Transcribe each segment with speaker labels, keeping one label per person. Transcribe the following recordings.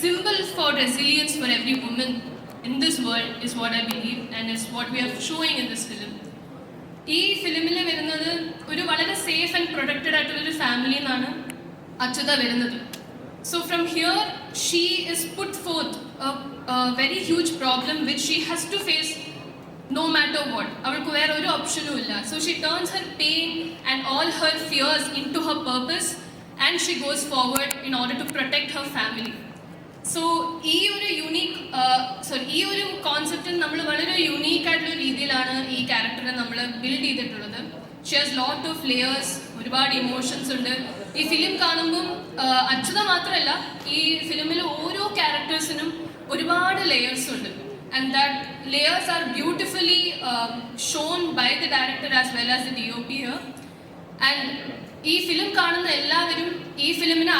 Speaker 1: symbol for resilience for every woman in this world is what I believe, and is what we are showing in this film. ഈ ഫിലിമിൽ വരുന്നത് ഒരു വളരെ safe and protected ആയിട്ടുള്ളൊരു ഫാമിലിയിൽ നിന്നാണ് അച്യുത വരുന്നത്. So from here she is puttu fourth a very huge problem which she has to face no matter what. അവൾക്ക് വേറെ ഒരു ഓപ്ഷനും ഇല്ല. So she turns her pain and all her fears into her purpose and she goes forward in order to protect her family. So ഈ ഒരു കോൺസെപ്റ്റിൽ നമ്മൾ വളരെ unique ആയിട്ടുള്ള രീതിയിലാണ് ഈ ക്യാരക്ടറെ നമ്മൾ ബിൽഡ് ചെയ്തിട്ടുള്ളത്. She has lot of layers, ഒരുപാട് ഇമോഷൻസ് ഉണ്ട്. ഈ ഫിലിം കാണുമ്പം അച്യുത മാത്രമല്ല, ഈ ഫിലിമിൽ ഓരോ ക്യാരക്ടേഴ്സിനും ഒരുപാട് ലെയേഴ്സ് ഉണ്ട്. And that layers are beautifully shown by the director as well as the DOP here. And ഈ ഫിലിം കാണുന്ന എല്ലാവരും ഈ ഫിലിമിനെ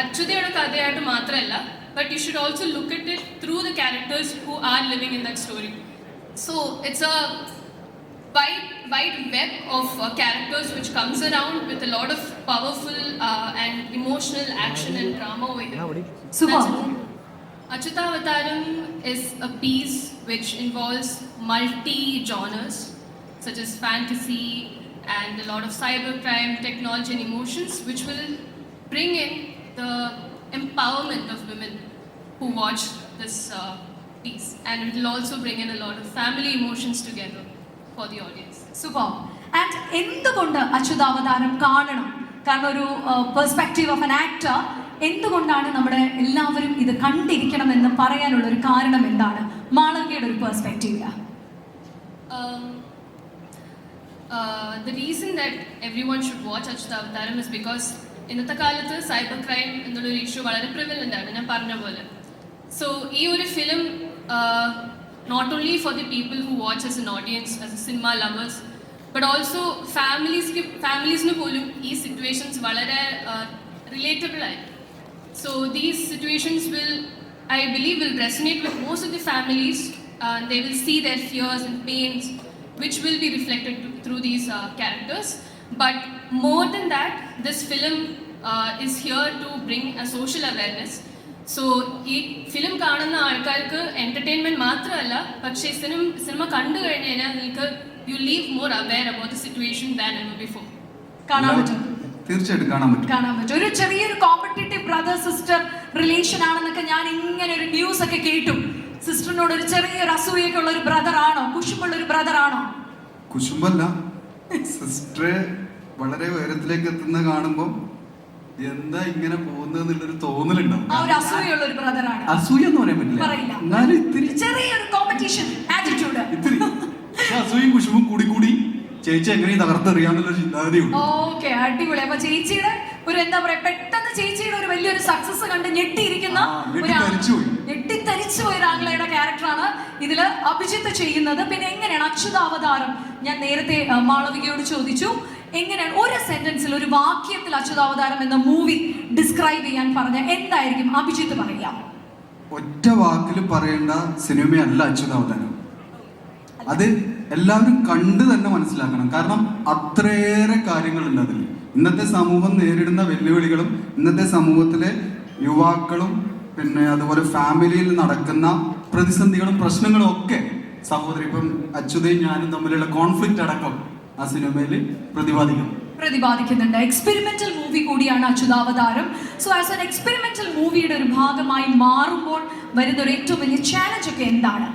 Speaker 1: അച്യുതയുടെ കഥയായിട്ട് മാത്രമല്ല, but you should also look at it through the characters who are living in that story. So it's a wide web of characters which comes around with a lot of powerful and emotional action and drama over here.
Speaker 2: Super.
Speaker 1: Achyutavataram is a piece which involves multi-genres such as fantasy and a lot of cybercrime, technology and emotions, which will bring in the empowerment of women who watch this piece, and it will also bring in a lot of family emotions together for the audience.
Speaker 2: Super. And എന്തുകൊണ്ട് അച്യുതാവതാരം കാണണം? കാരണം ഒരു perspective of an actor, എന്തുകൊണ്ടാണ് നമ്മുടെ എല്ലാവരും ഇത് കണ്ടിരിക്കണമെന്ന് പറയാനുള്ള ഒരു കാരണം എന്താണ് മാളവികയുടെ ഒരു perspective?
Speaker 1: The reason that everyone should watch Achyutavataram is because ഇന്നത്തെ കാലത്ത് സൈബർ ക്രൈം എന്നുള്ളൊരു ഇഷ്യൂ വളരെ പ്രിവലൻ്റ് ആണ്, ഞാൻ പറഞ്ഞ പോലെ. സോ ഈ ഒരു film not only for the people who watch as an audience, as a cinema lovers, but also ഫാമിലീസിന് പോലും ഈ സിറ്റുവേഷൻസ് വളരെ റിലേറ്റബിൾ ആയി. So these situations I believe will resonate with most of the families. They will see their fears and pains which will be reflected through these characters. But more than that, this film is here to bring a social awareness. So ഈ film കാണുന്ന ആൾക്കാർക്ക് entertainment മാത്രമല്ല, പക്ഷേ cinema കണ്ടു കഴിഞ്ഞ് കഴിഞ്ഞാൽ നിങ്ങൾക്ക് you leave more aware about the situation than ever before.
Speaker 2: കാണാൻ പറ്റും,
Speaker 3: തീർച്ചയായിട്ടും കാണാൻ പറ്റും.
Speaker 2: ഒരു ചെറിയൊരു കോമ്പറ്റേറ്റീവ് ബ്രദർ സിസ്റ്റർ റിലേഷൻ ആണെന്നൊക്കെ ഞാൻ ഇങ്ങനെ ഒരു ന്യൂസ് ഒക്കെ കേട്ടു. സിസ്റ്ററിനോട് ഒരു ചെറിയൊരു അസൂയൊക്കെ ഉള്ള ഒരു ബ്രദർ ആണോ? കുശുമ്പുള്ള ഒരു ബ്രദർ ആണോ?
Speaker 3: കുശുമ്പല്ല, സിസ്റ്ററെ വളരെ ഉയരത്തിലേക്ക് എത്തുന്ന കാണുമ്പോൾ എന്താ ഇങ്ങനെ പോകുന്നതെന്നുള്ളൊരു തോന്നലുണ്ടാവും.
Speaker 2: അസൂയുള്ള ഒരു ബ്രദറാണ്.
Speaker 3: അസൂയ എന്ന് പറയാൻ പറ്റില്ല, എന്നാലും ഇത്തിരി
Speaker 2: ചെറിയൊരു കോമ്പറ്റീഷൻ ആറ്റിറ്റ്യൂഡ്,
Speaker 3: ഇത്തിരി അസൂയും കുശുമ്പും കൂടി ചേച്ചി എങ്ങനെ തകർത്തെറിയാന്നുള്ള ചിന്താഗതിയുണ്ട്.
Speaker 2: ഓക്കെ, അടിപൊളി. അപ്പൊ ചേച്ചിയുടെ ഒരു എന്താ പറയാ, പെട്ടെന്ന് ചേച്ചിയുടെ ഒരു വലിയൊരു സക്സസ് കണ്ട് ഞെട്ടിയിരിക്കുന്ന ഞെട്ടിത്തരിച്ചു പോയ ആംഗ്ലയുടെ ക്യാരക്ടറാണ് ഇതില് അഭിജിത്ത് ചെയ്യുന്നത്. പിന്നെ എങ്ങനെയാണ് അച്യുതാവതാരം, ഞാൻ നേരത്തെ മാളവികയോട് ചോദിച്ചു, എങ്ങനെയാണ് ഒരു സെന്റൻസിൽ, ഒരു വാക്യത്തിൽ അച്യുതാവതാരം എന്ന മൂവി ഡിസ്ക്രൈബ് ചെയ്യാൻ പറഞ്ഞ എന്തായിരിക്കും അഭിജിത്ത് പറയാം?
Speaker 3: ഒറ്റ വാക്കിൽ പറയേണ്ട സിനിമയല്ല അച്യുതാവതാരം. അത് എല്ലാവരും കണ്ടു തന്നെ മനസ്സിലാക്കണം. കാരണം അത്രയേറെ കാര്യങ്ങളുണ്ട് അതിൽ. ഇന്നത്തെ സമൂഹം നേരിടുന്ന വെല്ലുവിളികളും ഇന്നത്തെ സമൂഹത്തിലെ യുവാക്കളും പിന്നെ അതുപോലെ ഫാമിലിയിൽ നടക്കുന്ന പ്രതിസന്ധികളും പ്രശ്നങ്ങളും ഒക്കെ സഹോദരി, ഇപ്പം അച്യുതയും ഞാനും തമ്മിലുള്ള കോൺഫ്ലിക്റ്റ് അടക്കം ആ സിനിമയിൽ
Speaker 2: പ്രതിപാദിക്കുന്നുണ്ട്. എക്സ്പെരിമെന്റൽ മൂവി കൂടിയാണ് അച്യുതാവതാരം. സോ ആസ് എൻ എക്സ്പെരിമെന്റൽ മൂവിയുടെ ഒരു ഭാഗമായി മാറുമ്പോൾ വരുന്ന ഒരു ഏറ്റവും വലിയ ചാലഞ്ച് ഒക്കെ എന്താണ്?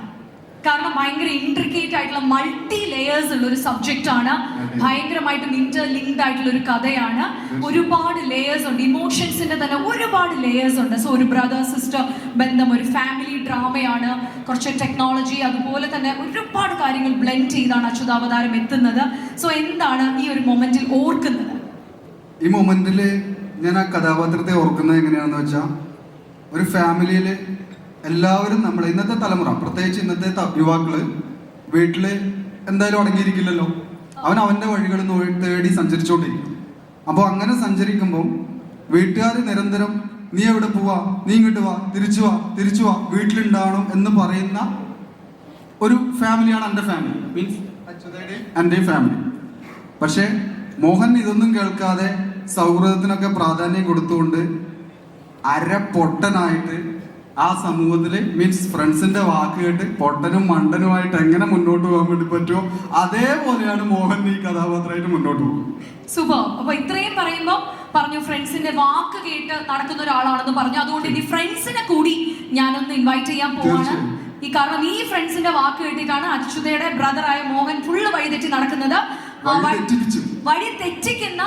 Speaker 2: കാരണം ഭയങ്കര ഇൻട്രിക്കേറ്റ് ആയിട്ടുള്ള മൾട്ടി ലെയേഴ്സ് ഉള്ള ഒരു സബ്ജക്റ്റ് ആണ്, ഭയങ്കരമായിട്ടും ഇന്റർലിങ്ക്ഡ് ആയിട്ടുള്ള ഒരു കഥയാണ്. ഒരുപാട് ലെയേഴ്സ് ഉണ്ട്, ഇമോഷൻസിന്റെ തന്നെ ഒരുപാട് ലെയേഴ്സ് ഉണ്ട്. സോ ഒരു ബ്രദർ സിസ്റ്റർ ബന്ധം, ഒരു ഫാമിലി ഡ്രാമയാണ്, കുറച്ച് ടെക്നോളജി, അതുപോലെ തന്നെ ഒരുപാട് കാര്യങ്ങൾ ബ്ലെൻഡ് ചെയ്താണ് അച്യുതാവതാരം എത്തുന്നത്. സോ എന്താണ് ഈ ഒരു മൊമെന്റിൽ ഓർക്കുന്നത്?
Speaker 3: ഈ മൊമെന്റിൽ ഞാൻ ആ കഥാപാത്രത്തെ ഓർക്കുന്നത് എങ്ങനെയാണെന്ന് വെച്ചാൽ, ഒരു ഫാമിലിയിൽ എല്ലാവരും നമ്മളെ ഇന്നത്തെ തലമുറ, പ്രത്യേകിച്ച് ഇന്നത്തെ യുവാക്കള് വീട്ടില് എന്തായാലും അടങ്ങിയിരിക്കില്ലല്ലോ. അവന്റെ വഴികൾ തേടി സഞ്ചരിച്ചോണ്ടിരിക്കും. അപ്പോൾ അങ്ങനെ സഞ്ചരിക്കുമ്പോൾ വീട്ടുകാർ നിരന്തരം നീ എവിടെ പോവാ, നീ ഇങ്ങോട്ട് വാ, തിരിച്ചു വാ, വീട്ടിലുണ്ടാവണം എന്ന് പറയുന്ന ഒരു ഫാമിലിയാണ് എൻ്റെ ഫാമിലി, മീൻസ് അച്യുതയുടെയും എൻ്റെ ഫാമിലി. പക്ഷേ മോഹൻ ഇതൊന്നും കേൾക്കാതെ സൗഹൃദത്തിനൊക്കെ പ്രാധാന്യം കൊടുത്തുകൊണ്ട് അര പൊട്ടനായിട്ട് ആ സമൂഹത്തില് മീൻസ് ഫ്രണ്ട്സിന്റെ വാക്ക് കേട്ട് പൊട്ടനും മണ്ടനുമായിട്ട് എങ്ങനെ മുന്നോട്ട് പോകാൻ വേണ്ടി പറ്റുമോ അതേപോലെയാണ് മോഹൻ ഈ കഥാപാത്രമായിട്ട് മുന്നോട്ട് പോകുന്നത്.
Speaker 2: സൂപ്പർ. അപ്പൊ ഇത്രയും പറയുമ്പോൾ പറഞ്ഞു ഫ്രണ്ട്സിന്റെ വാക്ക് കേട്ട് നടക്കുന്ന ഒരാളാണെന്ന് പറഞ്ഞു. അതുകൊണ്ട് ഇനി ഫ്രണ്ട്സിനെ കൂടി ഞാനൊന്ന് ഇൻവൈറ്റ് ചെയ്യാൻ പോവാണ്. ഈ കാരണം ഈ ഫ്രണ്ട്സിന്റെ വാക്ക് കേട്ടിട്ടാണ് അച്യുതയുടെ ബ്രദറായ മോഹൻ ഫുള്ള് വഴിതെറ്റി നടക്കുന്നത്. വഴി തെറ്റിക്കുന്ന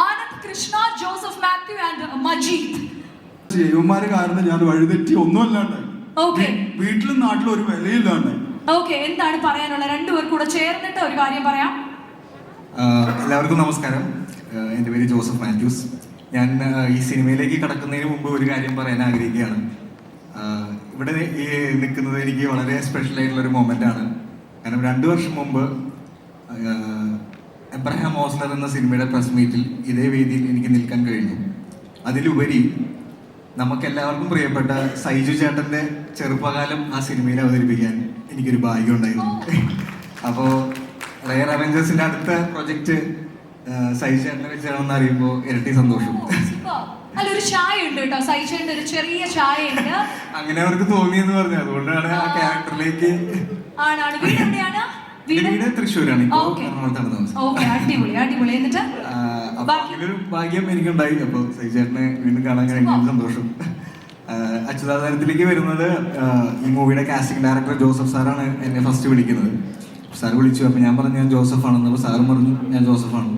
Speaker 2: ആനന്ദ്, കൃഷ്ണ, ജോസഫ് മാത്യു ആൻഡ് മജീദ്.
Speaker 3: ഇവന്മാര് കാരണം ഞാൻ വഴിതെറ്റി ഒന്നുമല്ലാണ്ട് വീട്ടിലും നാട്ടിലും ഒരു വിലയില്ലാണ്ട്.
Speaker 2: ഓക്കെ, എന്താണ് പറയാനുള്ള? രണ്ടുപേർ കൂടെ ചേർന്നിട്ട് ഒരു കാര്യം പറയാം.
Speaker 4: എല്ലാവർക്കും നമസ്കാരം. എൻ്റെ പേര് ജോസഫ് മാത്യൂസ്. ഞാൻ ഈ സിനിമയിലേക്ക് കടക്കുന്നതിന് മുമ്പ് ഒരു കാര്യം പറയാൻ ആഗ്രഹിക്കുകയാണ്. ഇവിടെ ഈ നിൽക്കുന്നത് എനിക്ക് വളരെ സ്പെഷ്യൽ ആയിട്ടുള്ളൊരു മൊമെൻ്റ് ആണ്. കാരണം 2 വർഷം മുമ്പ് എബ്രഹാം ഓസ്ലർ എന്ന സിനിമയുടെ പ്രസ് മീറ്റിൽ ഇതേ വേദിയിൽ എനിക്ക് നിൽക്കാൻ കഴിഞ്ഞു. അതിലുപരി നമുക്കെല്ലാവർക്കും പ്രിയപ്പെട്ട സൈജു ചേട്ടൻ്റെ ചെറുപ്പകാലം ആ സിനിമയിൽ അവതരിപ്പിക്കാൻ എനിക്കൊരു ഭാഗ്യം ഉണ്ടായിരുന്നു. അപ്പോൾ റയർ അവഞ്ചേഴ്സിന്റെ അടുത്ത പ്രൊജക്ട് സൈജു ചേട്ടനെ വെച്ചാണെന്ന് അറിയുമ്പോൾ ഇരട്ടി സന്തോഷം.
Speaker 2: അല്ല, ഒരു ചായ ഉണ്ട് കേട്ടോ, സൈജുന്റെ ഒരു ചെറിയ ചായ ഉണ്ട്.
Speaker 4: അങ്ങനെ അവർക്ക് തോന്നിയെന്ന് പറഞ്ഞു. അതുകൊണ്ടാണ് ആ ക്യാരക്ടറിലേക്ക്. വീട് തൃശ്ശൂരാണ്.
Speaker 2: അടിപൊളി അടിപൊളി. എന്നിട്ട്
Speaker 4: ഒരു ഭാഗ്യം എനിക്കുണ്ടായി. അപ്പൊ സൈജു ചേട്ടനെ വീണ്ടും കാണാൻ കഴിഞ്ഞ സന്തോഷം. അച്യുതാധാരത്തിലേക്ക് വരുന്നത് ഈ മൂവിയുടെ കാസ്റ്റിംഗ് ഡയറക്ടർ ജോസഫ് സാറാണ് എന്നെ ഫസ്റ്റ് വിളിക്കുന്നത്. സാർ വിളിച്ചു. അപ്പോൾ ഞാൻ പറഞ്ഞു ഞാൻ ജോസഫ് ആണെന്ന്. അപ്പോൾ സാറും പറഞ്ഞു ഞാൻ ജോസഫാണ്.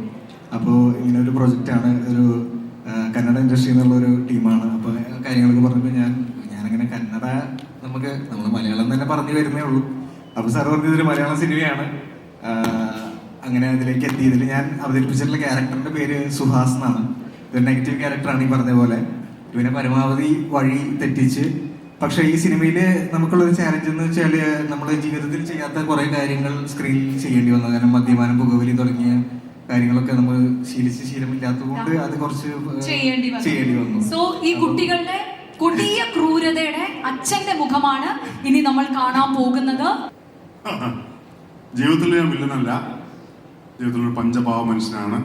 Speaker 4: അപ്പോൾ ഇങ്ങനെ ഒരു പ്രൊജക്റ്റാണ്, ഒരു കന്നഡ ഇൻഡസ്ട്രി എന്നുള്ളൊരു ടീമാണ്. അപ്പോൾ കാര്യങ്ങളൊക്കെ പറഞ്ഞപ്പോൾ ഞാനങ്ങനെ കന്നഡ നമ്മൾ മലയാളം തന്നെ പറഞ്ഞു വരുന്നേ ഉള്ളൂ. അപ്പോൾ സാർ പറഞ്ഞു ഇതൊരു മലയാളം സിനിമയാണ്. അങ്ങനെ അതിലേക്ക് എത്തി. ഇതിൽ ഞാൻ അവതരിപ്പിച്ചിട്ടുള്ള ക്യാരക്ടറിൻ്റെ പേര് സുഹാസ് എന്നാണ്. ഇതൊരു നെഗറ്റീവ് ക്യാരക്ടറാണ് ഈ പറഞ്ഞ പോലെ. ഇവനെ പരമാവധി വഴി തെറ്റിച്ച്. പക്ഷെ ഈ സിനിമയിൽ നമുക്കുള്ളൊരു ചാലഞ്ച് എന്ന് വെച്ചാൽ നമ്മൾ ജീവിതത്തിൽ ചെയ്യാത്ത കുറേ കാര്യങ്ങൾ സ്ക്രീനിൽ ചെയ്യേണ്ടി വന്നു. കാരണം മദ്യപാനം, പുകവലി തുടങ്ങിയ കാര്യങ്ങളൊക്കെ നമ്മൾ ശീലമില്ലാത്തതുകൊണ്ട് അത് കുറച്ച് ചെയ്യേണ്ടി വന്നു.
Speaker 2: സോ ഈ കുട്ടികളുടെ കൊടിയ ക്രൂരതയുടെ അച്ഛന്റെ മുഖമാണ് ഇനി നമ്മൾ കാണാൻ പോകുന്നത്.
Speaker 5: ജീവിതത്തിൽ ഞാൻ വില്ലനല്ല, ജീവിതത്തിലൊരു പഞ്ചപാവ മനുഷ്യനാണ്.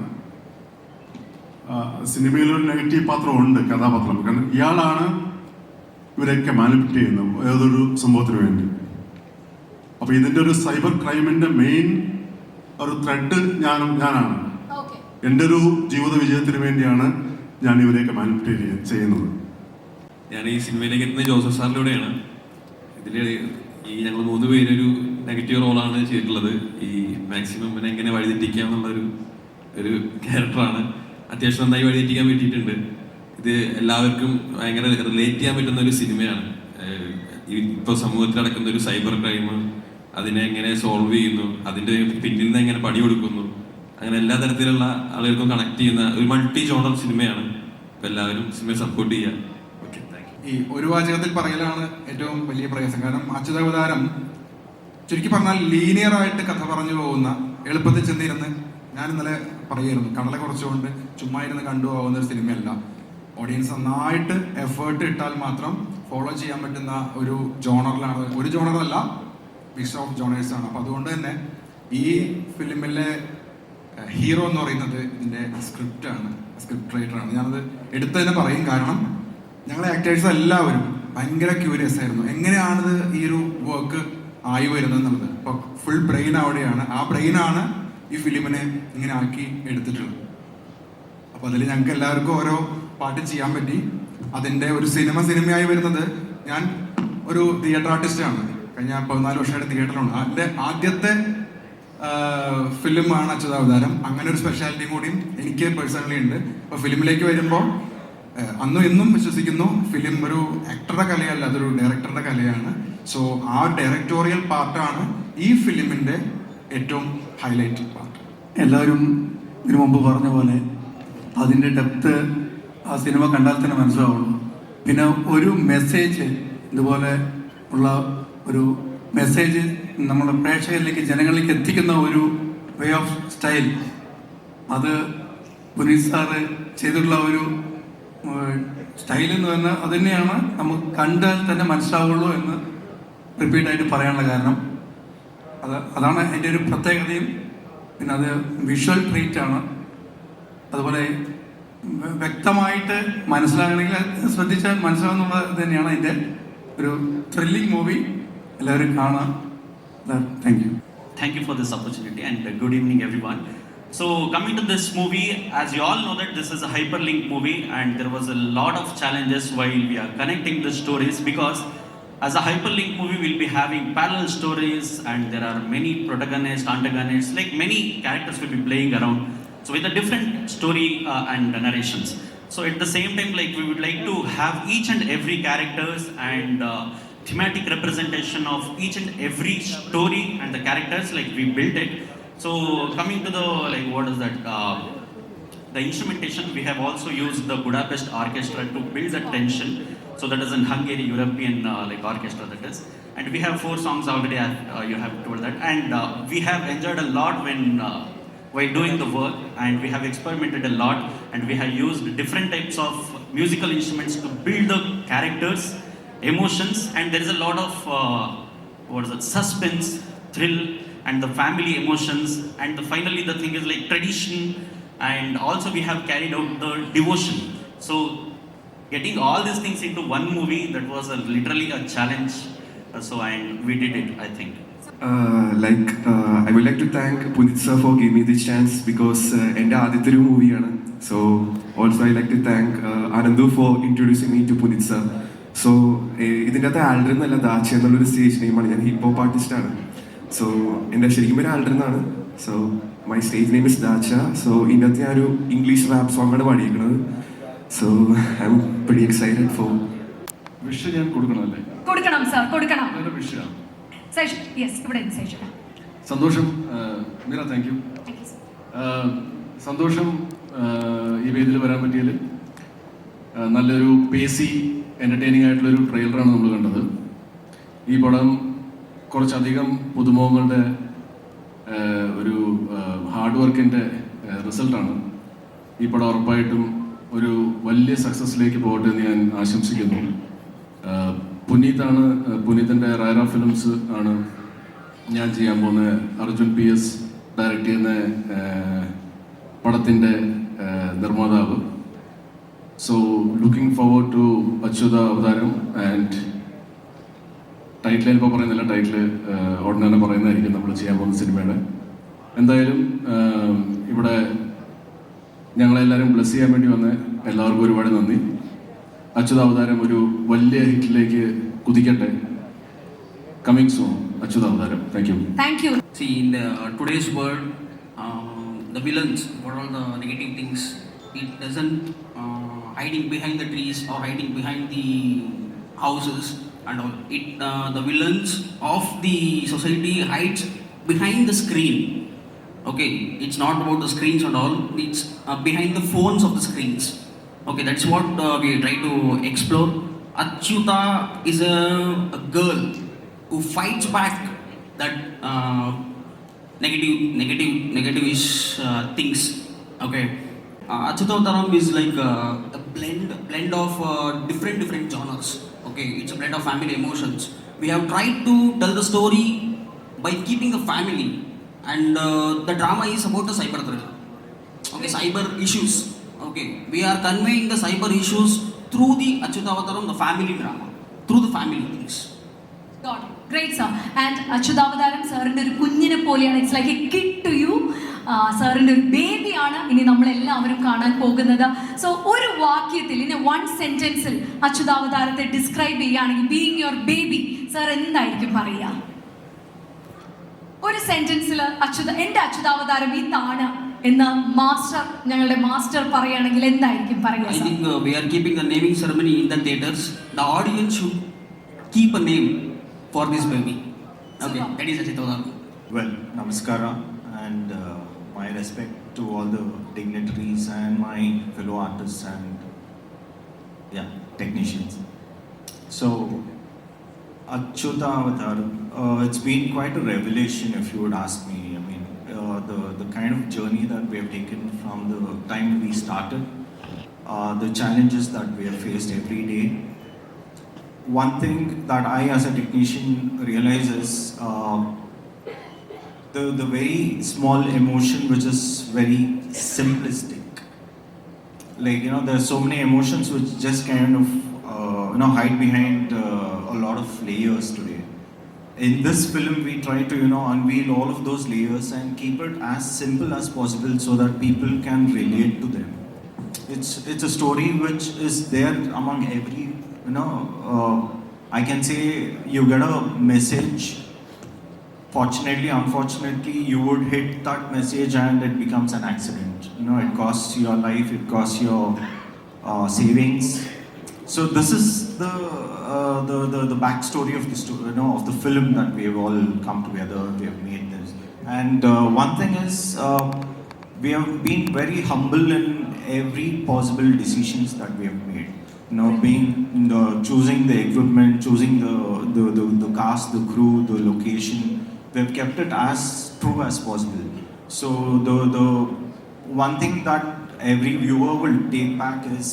Speaker 5: സിനിമയിലൊരു നെഗറ്റീവ് പാത്രമുണ്ട്, കഥാപാത്രം. കാരണം ഇയാളാണ് ഇവരെയൊക്കെ മാനിപ്പുലേറ്റ് ചെയ്യുന്നത് ഏതൊരു സംഭവത്തിന് വേണ്ടി. അപ്പോൾ ഇതിൻ്റെ ഒരു സൈബർ ക്രൈമിൻ്റെ മെയിൻ ഒരു ത്രെഡ് ഞാനാണ്. എൻ്റെ ഒരു ജീവിത വിജയത്തിന് വേണ്ടിയാണ് ഞാൻ ഇവരെയൊക്കെ മാനിപ്പുലേറ്റ് ചെയ്യുന്നത്.
Speaker 6: ഞാൻ ഈ സിനിമയിലേക്ക് എത്തുന്നത് ജോസഫ് സാറിലൂടെയാണ്. ഇതിൽ ഈ ഞങ്ങൾ 3 പേരൊരു നെഗറ്റീവ് റോളാണ് ചെയ്തിട്ടുള്ളത്. ഈ മാക്സിമം പിന്നെ എങ്ങനെ വഴിതെറ്റിക്കാം എന്നുള്ളൊരു ക്യാരക്ടറാണ്. അത്യാവശ്യം നന്നായി വഴിതെറ്റിക്കാൻ പറ്റിയിട്ടുണ്ട്. ഇത് എല്ലാവർക്കും ഭയങ്കര റിലേറ്റ് ചെയ്യാൻ പറ്റുന്ന ഒരു സിനിമയാണ്. ഇപ്പോൾ സമൂഹത്തിൽ നടക്കുന്ന ഒരു സൈബർ ക്രൈം, അതിനെ എങ്ങനെ സോൾവ് ചെയ്യുന്നു, അതിൻ്റെ പിന്നിൽ നിന്ന് എങ്ങനെ പണി കൊടുക്കുന്നു, അങ്ങനെ എല്ലാ തരത്തിലുള്ള ആളുകൾക്കും കണക്ട് ചെയ്യുന്ന ഒരു മൾട്ടി ജോണർ സിനിമയാണ്. അപ്പോൾ എല്ലാവരും സിനിമയെ സപ്പോർട്ട് ചെയ്യുക. Okay, thank you.
Speaker 3: ഈ ഒരു വാചകത്തിൽ പറയലാണ് ഏറ്റവും വലിയ പ്രയാസം. കാരണം അച്യുതാവതാരം ചുരുക്കി പറഞ്ഞാൽ ലീനിയർ ആയിട്ട് കഥ പറഞ്ഞു പോകുന്ന, എളുപ്പത്തിൽ ചെന്നിരുന്ന് ഞാൻ ഇന്നലെ പറയായിരുന്നു, കടല കുറച്ചുകൊണ്ട് ചുമ്മാ ഇരുന്ന് കണ്ടുപോകുന്ന ഒരു സിനിമയല്ല. ഓഡിയൻസ് നന്നായിട്ട് എഫേർട്ട് ഇട്ടാൽ മാത്രം ഫോളോ ചെയ്യാൻ പറ്റുന്ന ഒരു ജോണറിലാണ്. ഒരു ജോണറല്ല, മിക്സ് ഓഫ് ജോണേഴ്സ് ആണ്. അപ്പം അതുകൊണ്ട് തന്നെ ഈ ഫിലിമിലെ ഹീറോ എന്ന് പറയുന്നത് ഇതിൻ്റെ സ്ക്രിപ്റ്റ് റൈറ്ററാണ്. ഞാനത് എടുത്ത് തന്നെ പറയും. കാരണം ഞങ്ങളെ ആക്ടേഴ്സ് എല്ലാവരും ഭയങ്കര ക്യൂരിയസ് ആയിരുന്നു, എങ്ങനെയാണിത് ഈ ഒരു വർക്ക് ആയി വരുന്നത് എന്നുള്ളത്. അപ്പോൾ ഫുൾ ബ്രെയിൻ അവിടെയാണ്. ആ ബ്രെയിനാണ് ഈ ഫിലിമിനെ ഇങ്ങനെ ആക്കി എടുത്തിട്ടുള്ളത്. അപ്പോൾ അതിൽ ഞങ്ങൾക്ക് എല്ലാവർക്കും ഓരോ പാട്ട് ചെയ്യാൻ പറ്റി. അതിൻ്റെ ഒരു സിനിമയായി വരുന്നത്, ഞാൻ ഒരു തിയേറ്റർ ആർട്ടിസ്റ്റാണ്. കഴിഞ്ഞ 14 വർഷമായിട്ട് തിയേറ്ററിലാണ്. അതിൻ്റെ ആദ്യത്തെ ഫിലിമാണ് അച്യുതാവതാരം. അങ്ങനെ ഒരു സ്പെഷ്യാലിറ്റി കൂടിയും എനിക്ക് പേഴ്സണലി ഉണ്ട്. അപ്പോൾ ഫിലിമിലേക്ക് വരുമ്പോൾ അന്നും എന്നും വിശ്വസിക്കുന്നു, ഫിലിം ഒരു ആക്ടറുടെ കലയല്ല, അതൊരു ഡയറക്ടറുടെ കലയാണ്. സോ ആ ഡയറക്ടോറിയൽ പാർട്ടാണ് ഈ ഫിലിമിൻ്റെ ഏറ്റവും ഹൈലൈറ്റ് പാർട്ട്.
Speaker 7: എല്ലാവരും ഇതിനു മുമ്പ് പറഞ്ഞ പോലെ അതിൻ്റെ ഡെപ്ത് ആ സിനിമ കണ്ടാൽ തന്നെ മനസ്സിലാവുള്ളൂ. പിന്നെ ഒരു മെസ്സേജ്, ഇതുപോലെ ഉള്ള ഒരു മെസ്സേജ് നമ്മൾ പ്രേക്ഷകരിലേക്ക്, ജനങ്ങളിലേക്ക് എത്തിക്കുന്ന ഒരു വേ ഓഫ് സ്റ്റൈൽ, അത് പുനീത് സാറ് ചെയ്തിട്ടുള്ള ഒരു സ്റ്റൈൽ എന്ന് പറഞ്ഞാൽ അത് തന്നെയാണ് നമുക്ക് കണ്ടാൽ തന്നെ മനസ്സിലാവുള്ളൂ എന്ന് റിപ്പീറ്റായിട്ട് പറയാനുള്ള കാരണം. അതാണ് അതിൻ്റെ ഒരു പ്രത്യേകതയും. പിന്നെ അത് വിഷ്വൽ ട്രീറ്റ് ആണ്. അതുപോലെ വ്യക്തമായിട്ട് മനസ്സിലാകണമെങ്കിൽ ശ്രദ്ധിച്ചാൽ മനസ്സിലാവുന്നുള്ളത് തന്നെയാണ് അതിൻ്റെ ഒരു ത്രില്ലിംഗ് മൂവി. എല്ലാവരും കാണാം. Thank you.
Speaker 8: Thank you for this opportunity and good evening everyone. So coming to this movie, as you all know that this is a hyperlink movie and there was a lot of challenges while we are connecting the stories, because as a hyperlink movie we'll be having parallel stories and there are many protagonists, antagonists, like many characters will be playing around, so with a different story and narrations. So at the same time, like we would like to have each and every characters and thematic representation of each and every story and the characters, like we built it. So coming to the, like, what is that, the instrumentation, we have also used the Budapest Orchestra to build the tension. So that is in Hungary European like orchestra that is, and we have 4 songs already. You have told that, and we have enjoyed a lot when while doing the work, and we have experimented a lot, and we have used different types of musical instruments to build the characters, emotions, and there is a lot of what is it, suspense, thrill, and the family emotions, and finally the thing is like tradition, and also we have carried out the devotion. So getting all these things into one movie, that was literally a challenge. And we did it, I think.
Speaker 9: I would like to thank Punit sir for giving me this chance, because എൻ്റെ ആദ്യത്തെ ഒരു മൂവിയാണ്. So also I like to thank Anandu for introducing me to Punit sir. So ഇതിൻ്റെ അകത്ത് alder എന്നല്ല, ദാച്ച എന്നുള്ളൊരു stage നെയിമാണ്. ഞാൻ hip hop ആർട്ടിസ്റ്റാണ്. സോ എൻ്റെ ശരിക്കും പേര് ആൽഡർ എന്നാണ്. So my stage name is Dacha. So ഇതിനകത്ത് ഞാനൊരു ഇംഗ്ലീഷ് റാപ്പ് സോങ്ങാണ് പാടിയിരിക്കുന്നത്. So I am very excited for
Speaker 5: wish ഞാൻ കൊടുക്കണമല്ലേ?
Speaker 2: കൊടുക്കണം സർ, കൊടുക്കണം.
Speaker 5: വിഷയാണ്.
Speaker 2: യെസ്, ഇവിടെ സേഷൻ.
Speaker 5: സന്തോഷം മീര, താങ്ക് യു. സന്തോഷം ഈ വേദിയിൽ വരാൻ പറ്റിയതിൽ. നല്ലൊരു പേസി എൻ്റർടൈനിങ് ആയിട്ടുള്ളൊരു ട്രെയിലറാണ് നമ്മൾ കണ്ടത്. ഈ പടം കുറച്ചധികം പുതുമുഖങ്ങളുടെ ഒരു ഹാർഡ് വർക്കിൻ്റെ റിസൾട്ടാണ്. ഈ പടം ഉറപ്പായിട്ടും ഒരു വലിയ സക്സസ്സിലേക്ക് പോകട്ടെ എന്ന് ഞാൻ ആശംസിക്കുന്നു. പുനീത്തിൻ്റെ റൈറ ഫിലിംസ് ആണ് ഞാൻ ചെയ്യാൻ പോകുന്ന അർജുൻ PS ഡയറക്റ്റ് ചെയ്യുന്ന പടത്തിൻ്റെ നിർമ്മാതാവ്. So looking forward to Achyuta Avataram. And title ഇപ്പോൾ പറയുന്നില്ല, ടൈറ്റിൽ ഉടനെ തന്നെ പറയുന്നതായിരിക്കും നമ്മൾ ചെയ്യാൻ പോകുന്ന സിനിമയുടെ. എന്തായാലും ഇവിടെ ഞങ്ങളെല്ലാവരും ബ്ലെസ് ചെയ്യാൻ വേണ്ടി വന്ന എല്ലാവർക്കും ഒരുപാട് നന്ദി. അച്യുത അവതാരം ഒരു വലിയ ഹിറ്റിലേക്ക് കുതിക്കട്ടെ. കമ്മിങ് സൂൺ അച്യുത അവതാരം. Thank you.
Speaker 8: See, in today's world, the villains, what are the negative things, it doesn't hiding behind the trees or hiding behind the houses and all. The villains of the society hides behind the screen. Okay, it's not about the screens and all, it's behind the phones of the screens. Okay, that's what we try to explore. Achyuta is a girl who fights back that negative-ish things. Okay, Achyuta Avataram is like a blend of different genres. Okay, it's a blend of family emotions. We have tried to tell the story by keeping the family, and the drama is about the cyber threat. Okay, cyber issues. Okay, we are conveying the cyber issues through the Achyuta Avataram, the family drama, through the family things.
Speaker 2: Got it. Great, sir. And Achutavataram സാറിൻ്റെ ഒരു കുഞ്ഞിനെ പോലെയാണ്. It's like a kid to you. സാറിൻ്റെ ഒരു ബേബിയാണ് ഇനി നമ്മളെല്ലാവരും കാണാൻ പോകുന്നത്. സോ ഒരു വാക്യത്തിൽ, ഇനി 1 സെന്റൻസിൽ അച്യുതാവതാരത്തെ ഡിസ്ക്രൈബ് ചെയ്യുകയാണെങ്കിൽ, ബീയിങ് യുവർ ബേബി, സാർ എന്തായിരിക്കും പറയുക? ഒരു സെന്റൻസിൽ എൻ്റെ അച്യുതാവതാരം ഇതാണ് എന്ന് ഞങ്ങളുടെ മാസ്റ്റർ പറയുകയാണെങ്കിൽ എന്തായിരിക്കും പറയുക?
Speaker 8: I think we are keeping the naming ceremony in the theaters. The audience should keep a name for this baby. Okay, that is Achyuta Avataram.
Speaker 10: Well, namaskara and my respect to all the dignitaries and my fellow artists and technicians. So, Achyuta Avataram, it's been quite a revelation if you would ask me. I mean, the kind of journey that we have taken from the time we started, the challenges that we have faced every day. One thing that I as a technician realize is the very small emotion which is very simplistic. like, you know, there's so many emotions which just kind of you know, hide behind a lot of layers today. In this film we try to, you know, unveil all of those layers and keep it as simple as possible so that people can relate to them. It's a story which is there among every, you know, I can say you get a message. Fortunately, unfortunately, you would hit that message and it becomes an accident. You know, it costs your life, it costs your savings. So this is the backstory of the story, you know, of the film that we have all come together. We have made this, and one thing is we have been very humble in every possible decisions that we have made. You know, being choosing the equipment, choosing the cast, the crew, the location. We have kept it as true as possible. So the one thing that every viewer will take back is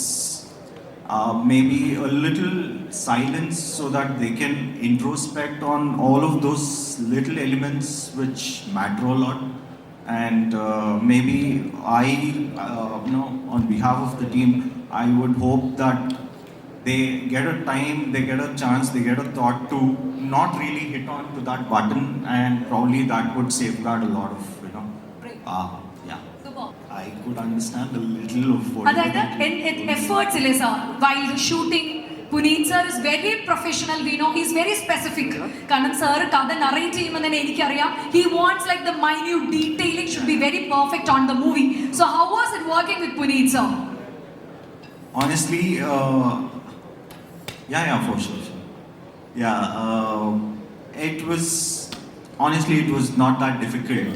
Speaker 10: maybe a little silence so that they can introspect on all of those little elements which matter a lot. And maybe you know, on behalf of the team, I would hope that they get a time, they get a chance, they get a thought to not really hit on to that button, and probably that would safeguard a lot of, you know, yeah. I could understand a little of what.
Speaker 2: അതായത് എഫേർട്സിലെ sir while the shooting Puneeth sir is very professional. We know he's very specific. കാരണം sir കഥ narrate ചെയ്യുമ്പോൾ തന്നെ എനിക്കറിയാം he wants like the minute detailing should be very perfect on the movie. So how was it working with Puneeth sir?
Speaker 10: Honestly, yeah, for sure. Yeah, it was. Honestly, it was not that difficult.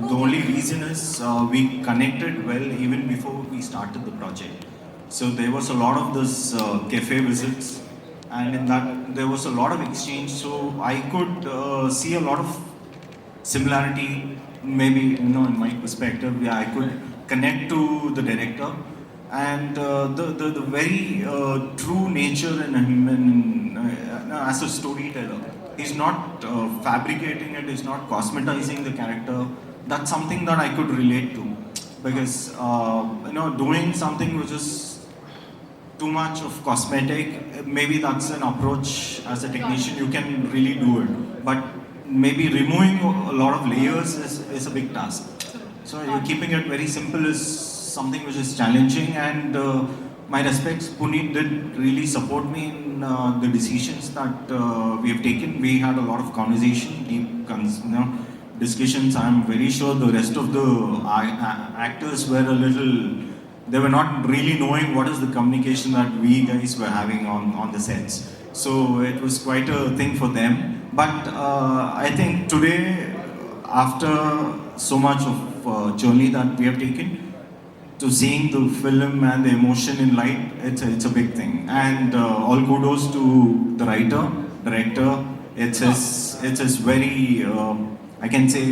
Speaker 10: The only reason is we connected well even before we started the project. So there was a lot of this cafe visits, and in that there was a lot of exchange. So I could see a lot of similarity, maybe, you know, in my perspective. Yeah, I could connect to the director, and the very true nature in him, and as a storyteller. He's not fabricating it, he's not cosmetizing the character. That's something that I could relate to. Because, you know, doing something which is too much of cosmetic, maybe that's an approach as a technician, you can really do it. But maybe removing a lot of layers is a big task. So keeping it very simple is something which is challenging, and my respects, Puneet did really support me in the decisions that we have taken. We had a lot of conversation, deep discussions. I'm very sure the rest of the actors were a little, they were not really knowing what is the communication that we guys were having on the sets. So it was quite a thing for them. But I think today, after so much of journey that we have taken, to seeing the film and the emotion in light, it's a big thing. And all kudos to the writer, director. It's his very, I can say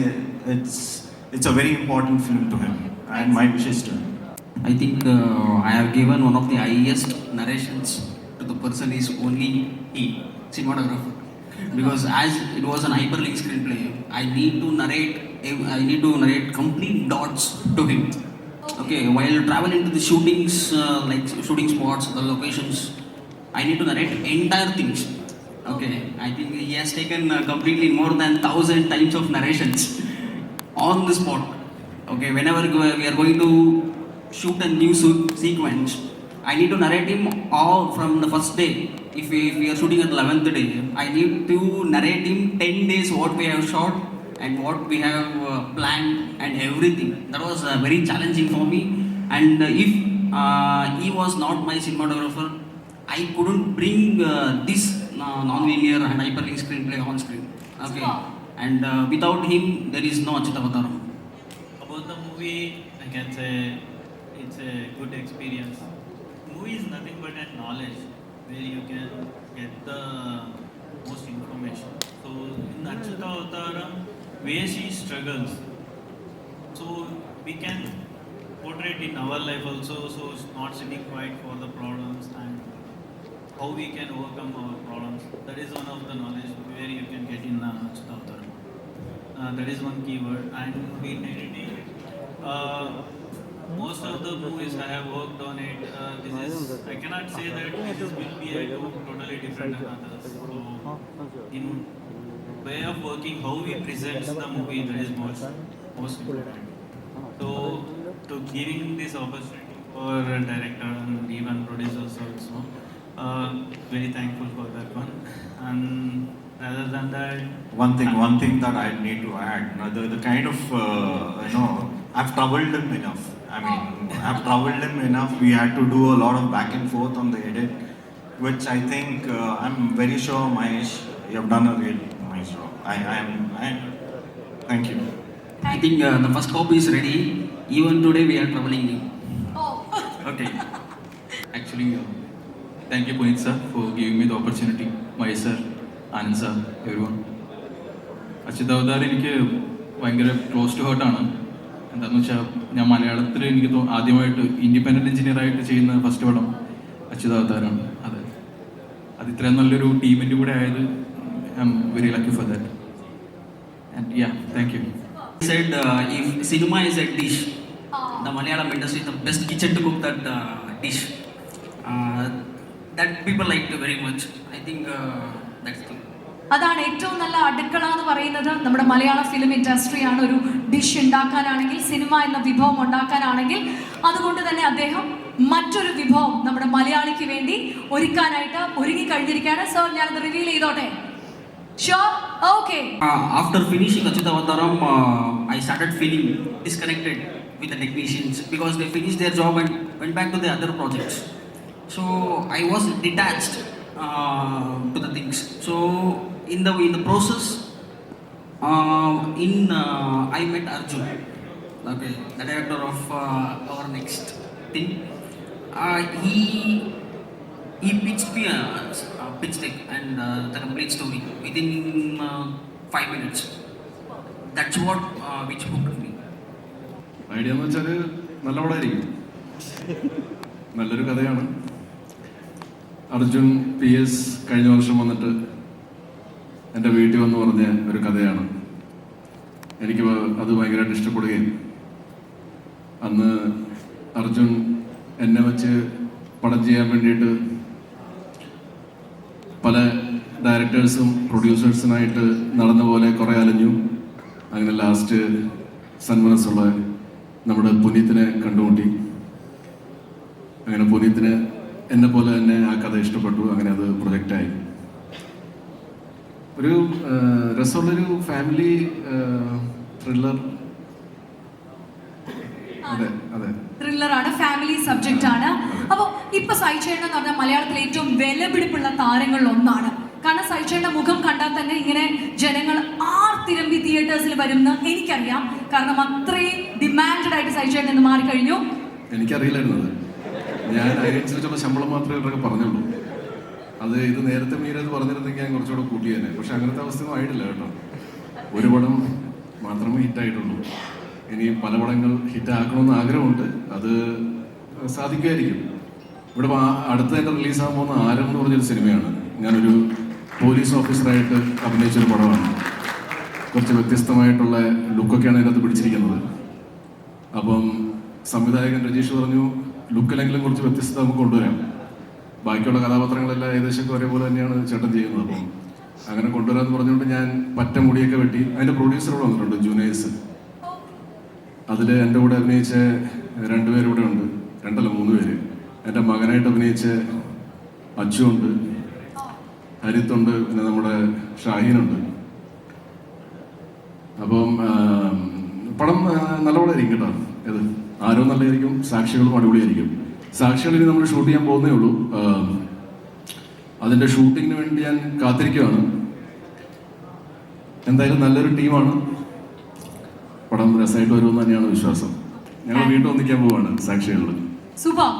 Speaker 10: it's a very important film to him, and my wishes to him.
Speaker 11: I think I have given one of the highest narrations to the person is only he, cinematographer. Because as it was an hyperlink screenplay, I need to narrate complete dots to him. Okay, while traveling to the shootings, like shooting spots, the locations, I need to narrate entire things. Okay, I think he has taken completely more than 1,000 times of narrations on the spot. Okay, whenever we are going to shoot a new sequence, I need to narrate him all from the first day. If we are shooting at 11th day, I need to narrate him 10 days what we have shot and what we have planned and everything. That was very challenging for me. And if he was not my cinematographer, I couldn't bring this non-linear and hyperlink screenplay on screen. Okay, and without him, there is no Achutavataram.
Speaker 12: About the movie, I can say it's a good experience. Movie is nothing but a knowledge where you can get the most information. So in Achutavataram, where she struggles, so we can portray it in our life also, so it's not sitting quiet for the problems and how we can overcome our problems. That is one of the knowledge where you can get in Achutavataram. That is one keyword. And in editing, most of the movies I have worked on it, this is, I cannot say that this will be a totally different than others. So, in way of working, how we present the movie, that is most important. So, to giving this opportunity for a director and even producers also, very thankful for that one. And rather than that,
Speaker 10: One thing that I need to add, the kind of I've troubled him enough. I mean, I've troubled him enough. We had to do a lot of back and forth on the edit, which I think I'm very sure Mahesh, you have done a really nice job. Thank you.
Speaker 11: I think the first copy is ready. Even today we are troubling him.
Speaker 2: Oh.
Speaker 6: Okay. Actually, thank you, Punit sir, for giving me the opportunity. Mahesh sir, Anand sir, everyone. അച്യുതാവതാർ എനിക്ക് ഭയങ്കര close to ഹേർട്ടാണ്. എന്താണെന്ന് വെച്ചാൽ ഞാൻ മലയാളത്തിൽ എനിക്ക് ആദ്യമായിട്ട് independent എഞ്ചിനീയറായിട്ട് ചെയ്യുന്ന first പടം അച്യുതാവതാരാണ്. അത് ഇത്രയും നല്ലൊരു ടീമിൻ്റെ കൂടെ ആയത് I am very lucky for that. And yeah, thank you.
Speaker 11: He said if cinema is a dish, the Malayalam industry is the best kitchen to cook that dish. That people liked very much. I think that's the.
Speaker 2: അതാണ് ഏറ്റവും നല്ല അടുക്കള എന്ന് പറയുന്നത് നമ്മുടെ മലയാള film ഇൻഡസ്ട്രിയാണ്. ഒരു dish ഉണ്ടാക്കാനാണെങ്കിൽ, cinema എന്ന വിഭവം ഉണ്ടാക്കാനാണെങ്കിൽ, അതുകൊണ്ട് തന്നെ അദ്ദേഹം മറ്റൊരു വിഭവം നമ്മുടെ മലയാളിക്ക് വേണ്ടി ഒരുക്കാനായിട്ട് ഒരുങ്ങി കഴിഞ്ഞിരിക്കുകയാണ്. സോ ഞാനത് റിവീൽ ചെയ്തോട്ടെ? Sure? Okay.
Speaker 11: After finishing Achyutavataram, I started feeling disconnected with the technicians because they finished their job and went back to their other projects. So I was detached to the things. So in the process, I met Arjun, okay, the director of our next thing. He pitched me a pitch deck and the complete story within 5 minutes. That's what which hooked me.
Speaker 4: Idea എന്ന് വെച്ചാൽ നല്ല പടമായിരിക്കും, നല്ലൊരു കഥയാണ്. Arjun PS കഴിഞ്ഞ വർഷം വന്നിട്ട് എൻ്റെ വീട്ടിൽ വന്ന് പറഞ്ഞ ഒരു കഥയാണ്. എനിക്ക് അത് ഭയങ്കരമായിട്ട് ഇഷ്ടപ്പെടുകയും അന്ന് അർജുൻ എന്നെ വെച്ച് പടം ചെയ്യാൻ വേണ്ടിയിട്ട് പല ഡയറക്ടേഴ്സും പ്രൊഡ്യൂസേഴ്സിനായിട്ട് നടന്ന പോലെ കുറേ അലഞ്ഞു. അങ്ങനെ ലാസ്റ്റ് സന്മനസ്സുള്ള നമ്മുടെ പുനീത്തിനെ കണ്ടുമുട്ടി. അങ്ങനെ പുനീത്തിന് എന്നെ പോലെ തന്നെ ആ കഥ ഇഷ്ടപ്പെട്ടു. അങ്ങനെ അത് പ്രൊജക്റ്റായി. ഒരു രസമുള്ളൊരു ഫാമിലി ത്രില്ലർ. അതെ അതെ,
Speaker 2: ത്രില്ലറാണ്, ഫാമിലി സബ്ജക്റ്റ് ആണ്. അപ്പോൾ ഇപ്പൊ സൈചേട്ടൻ എന്ന് പറഞ്ഞാൽ മലയാളത്തിലെ ഏറ്റവും വിലപിടിപ്പുള്ള താരങ്ങളിൽ ഒന്നാണ്. കാരണം സൈചേട്ടന്റെ മുഖം കണ്ടാൽ തന്നെ ഇങ്ങനെ ജനങ്ങൾ ആർത്തിരമ്പി തിയേറ്റേഴ്സിൽ വരുമെന്ന് എനിക്കറിയാം. കാരണം അത്രയും ഡിമാൻഡഡ് ആയിട്ട് സൈചേട്ടൻ എന്ന് മാറിക്കഴിഞ്ഞു.
Speaker 4: എനിക്കറിയില്ലായിരുന്നത്. ഞാൻ അതിനനുസരിച്ചുള്ള ശമ്പളം മാത്രമേ ഇവരൊക്കെ പറഞ്ഞുള്ളൂ. അത് ഇത് നേരത്തെ മീരത് പറഞ്ഞിരുന്നെങ്കിൽ ഞാൻ കുറച്ചുകൂടെ കൂട്ടിയേനെ. പക്ഷെ അങ്ങനത്തെ അവസ്ഥയൊന്നും ആയിട്ടില്ല കേട്ടോ. ഒരു പടം മാത്രമേ ഹിറ്റായിട്ടുള്ളൂ. ഇനി പല പടങ്ങൾ ഹിറ്റാക്കണമെന്ന് ആഗ്രഹമുണ്ട്. അത് സാധിക്കുമായിരിക്കും. ഇവിടെ അടുത്ത് തന്നെ റിലീസാകാൻ പോകുന്ന ആരം എന്ന് പറഞ്ഞൊരു സിനിമയാണ്. ഞാനൊരു പോലീസ് ഓഫീസറായിട്ട് അഭിനയിച്ചൊരു പടമാണ്. കുറച്ച് വ്യത്യസ്തമായിട്ടുള്ള ലുക്കൊക്കെയാണ് അതിനകത്ത് പിടിച്ചിരിക്കുന്നത്. അപ്പം സംവിധായകൻ രജീഷ് പറഞ്ഞു, ലുക്കിലെങ്കിലും കുറച്ച് വ്യത്യസ്തത നമുക്ക് കൊണ്ടുവരാം. ബാക്കിയുള്ള കഥാപാത്രങ്ങളെല്ലാം ഏകദേശം ഒരേപോലെ തന്നെയാണ് ചേട്ടൻ ചെയ്യുന്നത്. അപ്പം അങ്ങനെ കൊണ്ടുവരാമെന്ന് പറഞ്ഞുകൊണ്ട് ഞാൻ പറ്റ മുടിയൊക്കെ വെട്ടി. അതിൻ്റെ പ്രൊഡ്യൂസറോട് വന്നിട്ടുണ്ട്, ജൂനേഴ്സ്. അതിൽ എൻ്റെ കൂടെ അഭിനയിച്ച 2 പേരിവിടെ ഉണ്ട്, 2 അല്ല 3 പേര്. എൻ്റെ മകനായിട്ട് അഭിനയിച്ച അച്ചു ഉണ്ട്, ഹരിത്തുണ്ട്, പിന്നെ നമ്മുടെ ഷാഹീനുണ്ട്. അപ്പം പടം നല്ല പടമായിരിക്കും കേട്ടോ. ഏത് ആരോ നല്ലതായിരിക്കും, സാക്ഷികളും അടിപൊളിയായിരിക്കും. സാക്ഷികൾ ഇനി നമ്മൾ ഷൂട്ട് ചെയ്യാൻ പോകുന്നേ ഉള്ളൂ. അതിൻ്റെ ഷൂട്ടിങ്ങിന് വേണ്ടി ഞാൻ കാത്തിരിക്കുകയാണ്. എന്തായാലും നല്ലൊരു ടീമാണ്. പടം രസമായിട്ട് വരുമെന്ന് തന്നെയാണ് വിശ്വാസം. ഞങ്ങൾ വീണ്ടും ഒന്നിക്കാൻ പോവാണ് സാക്ഷികളിൽ.
Speaker 2: സൂപ്പർ.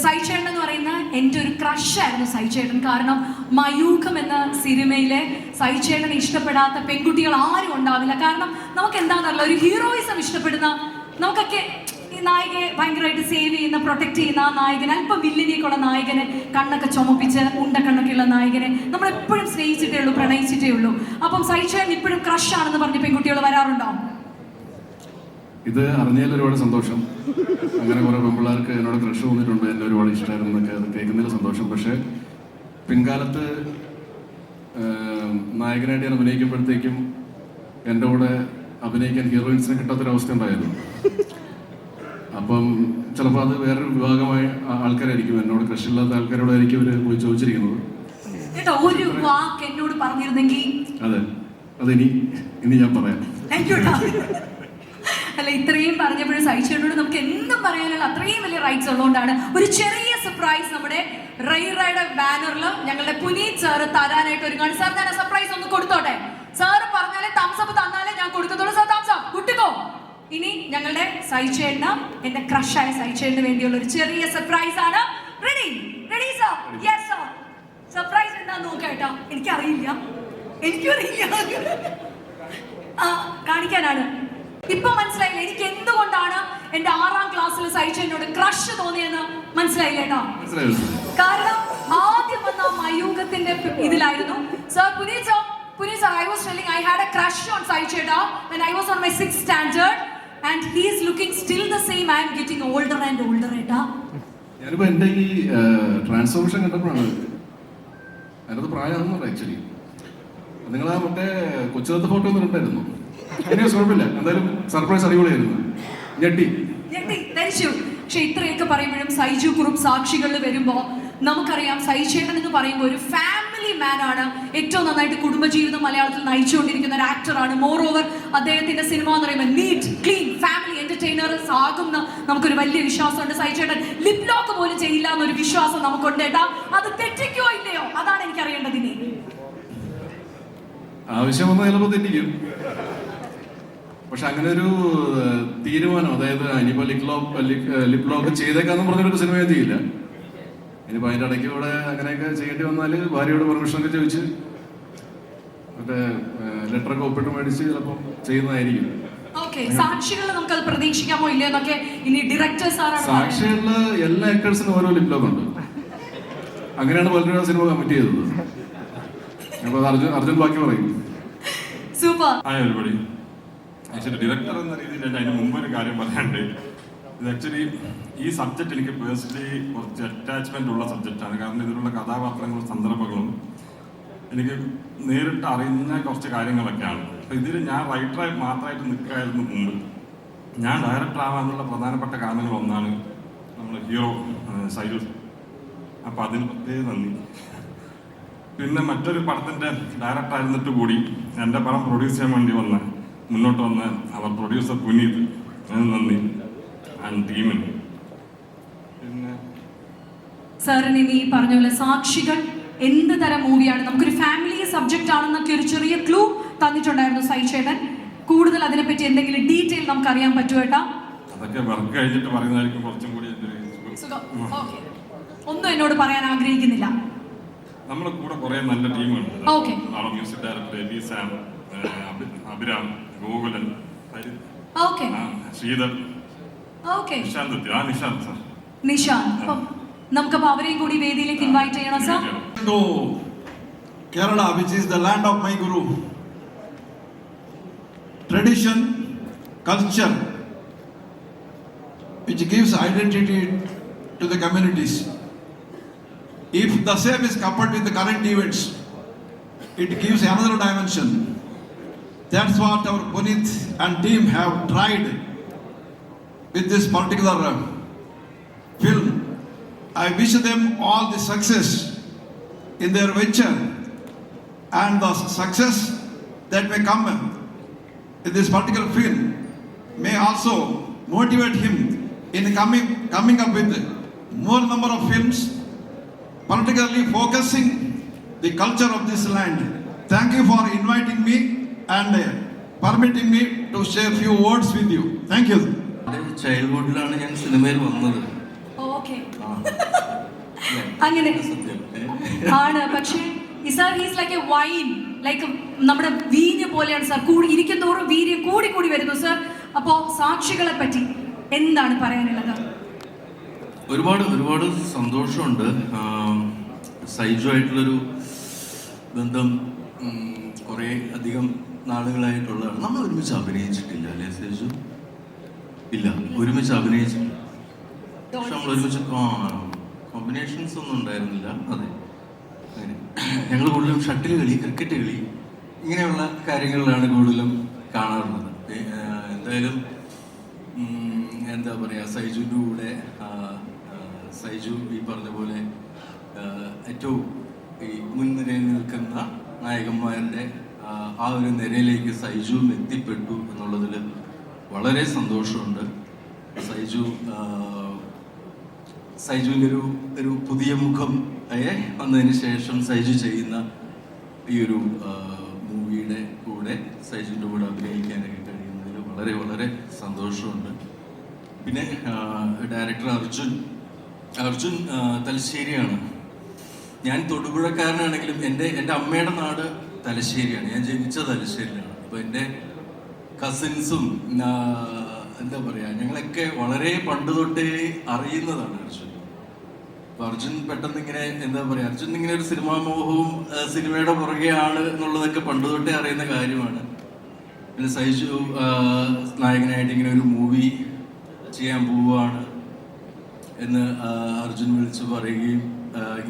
Speaker 2: സൈചേട്ടൻ എന്ന് പറയുന്ന എൻ്റെ ഒരു ക്രഷായിരുന്നു സൈചേട്ടൻ. കാരണം മയൂഖം എന്ന സിനിമയിലെ സൈചേട്ടനെ ഇഷ്ടപ്പെടാത്ത പെൺകുട്ടികൾ ആരും ഉണ്ടാവില്ല. കാരണം നമുക്ക് എന്താണെന്നറിയില്ല, ഒരു ഹീറോയിസം ഇഷ്ടപ്പെടുന്ന, നമുക്കൊക്കെ ഈ നായികയെ ഭയങ്കരമായിട്ട് സേവ് ചെയ്യുന്ന, പ്രൊട്ടക്ട് ചെയ്യുന്ന ആ നായകനെ, അല്പം വില്ലിനേക്കുള്ള നായകനെ, കണ്ണൊക്കെ ചുമപ്പിച്ച് ഉണ്ടക്കണ്ണൊക്കെയുള്ള നായകനെ നമ്മൾ എപ്പോഴും സ്നേഹിച്ചിട്ടേ ഉള്ളൂ, പ്രണയിച്ചിട്ടേ ഉള്ളൂ. അപ്പം സൈചേട്ടൻ ഇപ്പോഴും ക്രഷാണെന്ന് പറഞ്ഞ് പെൺകുട്ടികൾ വരാറുണ്ടോ?
Speaker 13: ഇത് അറിഞ്ഞതിൽ ഒരുപാട് സന്തോഷം. അങ്ങനെ കുറേ പെൺപിള്ളേർക്ക് എന്നോട് ക്രഷ് തോന്നിയിട്ടുണ്ട്, എന്നെ ഒരുപാട് ഇഷ്ടമായിരുന്നു എന്നൊക്കെ അത് കേൾക്കുന്നതിൽ സന്തോഷം. പക്ഷേ പിൻകാലത്ത് നായകനായിട്ട് ഞാൻ അഭിനയിക്കുമ്പോഴത്തേക്കും എൻ്റെ കൂടെ അഭിനയിക്കാൻ ഹീറോയിൻസിനെ കിട്ടാത്തൊരവസ്ഥ ഉണ്ടായിരുന്നു. അപ്പം ചിലപ്പോൾ അത് വേറൊരു വിഭാഗമായ ആൾക്കാരായിരിക്കും, എന്നോട് ക്രഷില്ലാത്ത ആൾക്കാരോടായിരിക്കും ഇവർ പോയി ചോദിച്ചിരിക്കുന്നത്.
Speaker 2: കേട്ടോ, ഒരു വാക്ക് എന്നോട് പറഞ്ഞിരുന്നെങ്കിൽ.
Speaker 13: അതെ, ഇനി ഞാൻ പറയാം.
Speaker 2: അല്ല, ഇത്രയും പറഞ്ഞപ്പോഴും സഹിച്ചോട് നമുക്ക് എന്തും പറയാനുള്ള അത്രയും വലിയ റൈറ്റ്സ് ഉള്ളതുകൊണ്ടാണ് ഒരു ചെറിയ സർപ്രൈസ് നമ്മുടെ റൈറയുടെ ബാനറിൽ ഞങ്ങളുടെ പുനീത് സാറ് തരാനായിട്ട് ഒരുങ്ങാണ്. സാർ, ഞാൻ സർപ്രൈസ് ഒന്ന് കൊടുത്തോട്ടെ? സാറ് പറഞ്ഞാലേ തംസപ്പ് തന്നാലേ ഞാൻ കൊടുക്കത്തോളൂ. Sir, thumbs up കുട്ടിക്കോ. ഇനി ഞങ്ങളുടെ സൈച്ചേട്ടന്, എന്റെ ക്രഷായ സൈച്ചേട്ടന് വേണ്ടിയുള്ള ഒരു ചെറിയ സർപ്രൈസ് ആണ്. Ready sir? Yes sir. Surprise എന്താന്ന് നോക്കേട്ടോ. എനിക്കും അറിയില്ല. കാണിക്കാനാണ്. ഇപ്പൊ മനസ്സിലായില്ല എനിക്ക് എന്തുകൊണ്ടാണ് എന്റെ 6ാം ക്ലാസ്സിൽ സൈച്ചേട്ടനോട് ക്രഷ് തോന്നിയെന്ന്? മനസ്സിലായില്ല കേട്ടോ. കാരണം ആദ്യം വന്ന മയൂഖത്തിന്റെ ഇതിലായിരുന്നു. Sir, Puneeth sir, I was telling I had a crush on Sai Cheda when I was on my 6th standard and he is looking still the same. I am getting older and older eta.
Speaker 13: ഞാനിപ്പോൾ എൻ്റെ ഈ transformation കണ്ടപ്പോഴാണ് അതിനകത്ത് പ്രായമാണെന്ന് actually. നിങ്ങളാ മറ്റേ കൊച്ചിനകത്ത് photo ഒന്നും ഉണ്ടായിരുന്നു. അതിന് കുഴപ്പമില്ല, എന്തായാലും സർപ്രൈസ് അടിപൊളിയായിരുന്നു. ഞെട്ടി
Speaker 2: ധരിച്ചു. പക്ഷെ ഇത്രയൊക്കെ പറയുമ്പോഴും സൈജു കുറുപ്പ് സാക്ഷികളിൽ വരുമ്പോ നമുക്കറിയാം സൈചേട്ടൻ എന്ന് പറയുമ്പോൾ ഒരു ഫാമിലി മാൻ ആണ്. ഏറ്റവും നന്നായിട്ട് കുടുംബജീവിതം മലയാളത്തിൽ നയിച്ചുകൊണ്ടിരിക്കുന്ന ഒരു ആക്ടറാണ്. മോർ ഓവർ അദ്ദേഹത്തിന്റെ സിനിമ എന്ന് പറയുമ്പോൾ നീറ്റ്, ക്ലീൻ, ഫാമിലി എന്റർടൈനേഴ്സ് ആകുന്ന നമുക്കൊരു വലിയ വിശ്വാസമുണ്ട്. സൈചേട്ടൻ ലിപ് ലോക്ക് പോലും ചെയ്യില്ല എന്നൊരു വിശ്വാസം നമുക്കുണ്ട് ഏട്ടാ. അത് തെറ്റിക്കോ ഇല്ലയോ? അതാണ് എനിക്ക് അറിയേണ്ടത്. ഇനി
Speaker 13: ആവശ്യം വന്നാൽ ചിലപ്പോൾ തെറ്റിക്കും. പക്ഷെ അങ്ങനെ ഒരു തീരുമാനം, അതായത് ഇനിയിപ്പോൾ ലിപ് ലോക്ക് ചെയ്തേക്കാന്ന് പറഞ്ഞൊരു സിനിമ ഞാൻ ചെയ്യില്ല. ഇനിയിപ്പോൾ അതിൻ്റെ ഇടയ്ക്ക് ഇവിടെ അങ്ങനെയൊക്കെ ചെയ്യേണ്ടി വന്നാൽ ഭാര്യയോട് പെർമിഷനൊക്കെ ചോദിച്ച് മറ്റേ ലെറ്ററൊക്കെ ഒപ്പിട്ട് മേടിച്ച് ചിലപ്പോൾ ചെയ്യുന്നതായിരിക്കും.
Speaker 2: സാക്ഷികളിൽ നമുക്കത് പ്രതീക്ഷിക്കാമോ ഇല്ല എന്നൊക്കെ ഇനി ഡയറക്ടേഴ്സ് ആണ്.
Speaker 13: സാക്ഷികളിൽ എല്ലാ ആക്ടേഴ്സിനും ഓരോ ലിപ് ലോക്ക് ഉണ്ട്. അങ്ങനെയാണ് പലരും സിനിമ കമ്മിറ്റ് ചെയ്തത്. അപ്പോൾ അർജുൻ ബാക്കി പറയും.
Speaker 2: Super.
Speaker 14: Hi everybody. Actually director എന്ന രീതിയിൽ തന്നെ അതിന് മുമ്പ് ഒരു കാര്യം പറയാനുണ്ട്. ഇത് ആക്ച്വലി ഈ സബ്ജക്റ്റ് എനിക്ക് പേഴ്സണലി കുറച്ച് അറ്റാച്ച്മെന്റ് ഉള്ള സബ്ജക്റ്റാണ്. കാരണം ഇതിലുള്ള കഥാപാത്രങ്ങളും സന്ദർഭങ്ങളും എനിക്ക് നേരിട്ട് അറിയുന്ന കുറച്ച് കാര്യങ്ങളൊക്കെയാണ്. അപ്പോൾ ഇതിൽ ഞാൻ റൈറ്ററായി മാത്രമായിട്ട് നിൽക്കുകയായിരുന്നു മുമ്പ്. ഞാൻ ഡയറക്ടർ ആവാനുള്ള പ്രധാനപ്പെട്ട കാരണങ്ങളൊന്നാണ് നമ്മൾ ഹീറോ സൈജു. അപ്പോൾ അതിന് പ്രത്യേക നന്ദി. പിന്നെ മറ്റൊരു പടത്തിൻ്റെ ഡയറക്ടർ ആയിരുന്നിട്ട് കൂടി എൻ്റെ പടം പ്രൊഡ്യൂസ് ചെയ്യാൻ വേണ്ടി മുന്നോട്ട് വന്ന അവർ പ്രൊഡ്യൂസർ പുനീത്, അതിന് നന്ദി. ആൻഡ് ടീമിന്. പിന്നെ
Speaker 2: സാറിന് ഇനി പറഞ്ഞ പോലെ സാക്ഷികൾ എന്ത് തരം മൂവിയാണ്, നമുക്കൊരു ഫാമിലി സബ്ജക്റ്റ് ആണെന്നൊക്കെ ഒരു ചെറിയ ക്ലൂ തന്നിട്ടുണ്ടായിരുന്നു സൈചേട്ടൻ. കൂടുതൽ അതിനെപ്പറ്റി എന്തെങ്കിലും ഡീറ്റെയിൽ നമുക്ക് അറിയാൻ പറ്റുമോ ഏട്ടാ?
Speaker 14: അതൊക്കെ വർക്ക് കഴിഞ്ഞിട്ട് പറയുന്നതായിരിക്കും കുറച്ചും കൂടി.
Speaker 2: ഒന്നും എന്നോട് പറയാൻ ആഗ്രഹിക്കുന്നില്ല.
Speaker 14: നമ്മുടെ കൂടെ കുറെ നല്ല ടീമുണ്ട്. Music director Aby Sam, Abhiram, Gokulan, Sreedhar,
Speaker 2: Nishanth. നമുക്കപ്പോ അവരെയും കൂടി വേദിയിലേക്ക് ഇൻവൈറ്റ് ചെയ്യണം sir.
Speaker 15: Kerala, which is the land of my guru. Tradition, culture, which gives identity to the communities. If the same is coupled with the current events, it gives another dimension. That's what our Puneet and team have tried with this particular film. I wish them all the success in their venture, and the success that may come in this particular film may also motivate him in coming up with more number of films, particularly focusing the culture of this land. Thank you for inviting me and permitting me to share few words with you. Thank you.
Speaker 11: ചൈൽഡ്ഹുഡിലാണ് ഞാൻ സിനിമയിൽ വന്നത്.
Speaker 2: അങ്ങനെ ആണ്. പക്ഷേ sir he's like A wine, like നമ്മുടെ വീഞ്ഞ് പോലെയാണ് sir. ഇരിക്കും തോറും വീര്യം കൂടി വരുന്നു സാർ. അപ്പോൾ സാക്ഷികളെ പറ്റി എന്താണ് പറയാനുള്ളത്?
Speaker 11: ഒരുപാട് സന്തോഷമുണ്ട്. സൈജു ആയിട്ടുള്ളൊരു ബന്ധം കുറേ അധികം നാളുകളായിട്ടുള്ളതാണ്. നമ്മൾ ഒരുമിച്ച് അഭിനയിച്ചിട്ടില്ല അല്ലേ സൈജു?
Speaker 16: ഇല്ല, ഒരുമിച്ച് അഭിനയിച്ചു. പക്ഷെ നമ്മൾ ഒരുമിച്ച് കോമ്പിനേഷൻസ് ഒന്നും ഉണ്ടായിരുന്നില്ല. അതെ, അങ്ങനെ ഞങ്ങൾ കൂടുതലും ഷട്ടിൽ കളി, ക്രിക്കറ്റ് കളി, ഇങ്ങനെയുള്ള കാര്യങ്ങളിലാണ് കൂടുതലും കാണാറുള്ളത്. എന്തായാലും എന്താ പറയുക, സൈജുവിൻ്റെ കൂടെ സൈജു ഈ പറഞ്ഞ പോലെ ഏറ്റവും ഈ മുൻനിരയിൽ നിൽക്കുന്ന നായകന്മാരുടെ ആ ഒരു നിരയിലേക്ക് സൈജുവും എത്തിപ്പെട്ടു എന്നുള്ളതിൽ വളരെ സന്തോഷമുണ്ട്. സൈജുവിൻ്റെ ഒരു പുതിയ മുഖം വന്നതിന് ശേഷം സൈജു ചെയ്യുന്ന ഈ ഒരു മൂവിയുടെ കൂടെ സൈജുവിൻ്റെ കൂടെ അഭിനയിക്കാനൊക്കെ കഴിയുന്നതിൽ വളരെ വളരെ സന്തോഷമുണ്ട്. പിന്നെ ഡയറക്ടർ അർജുൻ തലശ്ശേരിയാണ്. ഞാൻ തൊടുപുഴക്കാരനാണെങ്കിലും എൻ്റെ അമ്മയുടെ നാട് തലശ്ശേരിയാണ്. ഞാൻ ജനിച്ച തലശ്ശേരിയാണ്. അപ്പോൾ എൻ്റെ കസിൻസും എന്താ പറയുക, ഞങ്ങളൊക്കെ വളരെ പണ്ട് തൊട്ടേ അറിയുന്നതാണ് അർജുൻ. അപ്പോൾ അർജുൻ പെട്ടെന്ന് ഇങ്ങനെ എന്താ പറയുക, അർജുൻ ഇങ്ങനെ ഒരു സിനിമാ മോഹവും സിനിമയുടെ പുറകെയാണ് എന്നുള്ളതൊക്കെ പണ്ട് തൊട്ടേ അറിയുന്ന കാര്യമാണ്. പിന്നെ സൈജു നായകനായിട്ട് ഇങ്ങനെ ഒരു മൂവി ചെയ്യാൻ പോവുകയാണ് എന്ന് അർജുൻ വിളിച്ച് പറയുകയും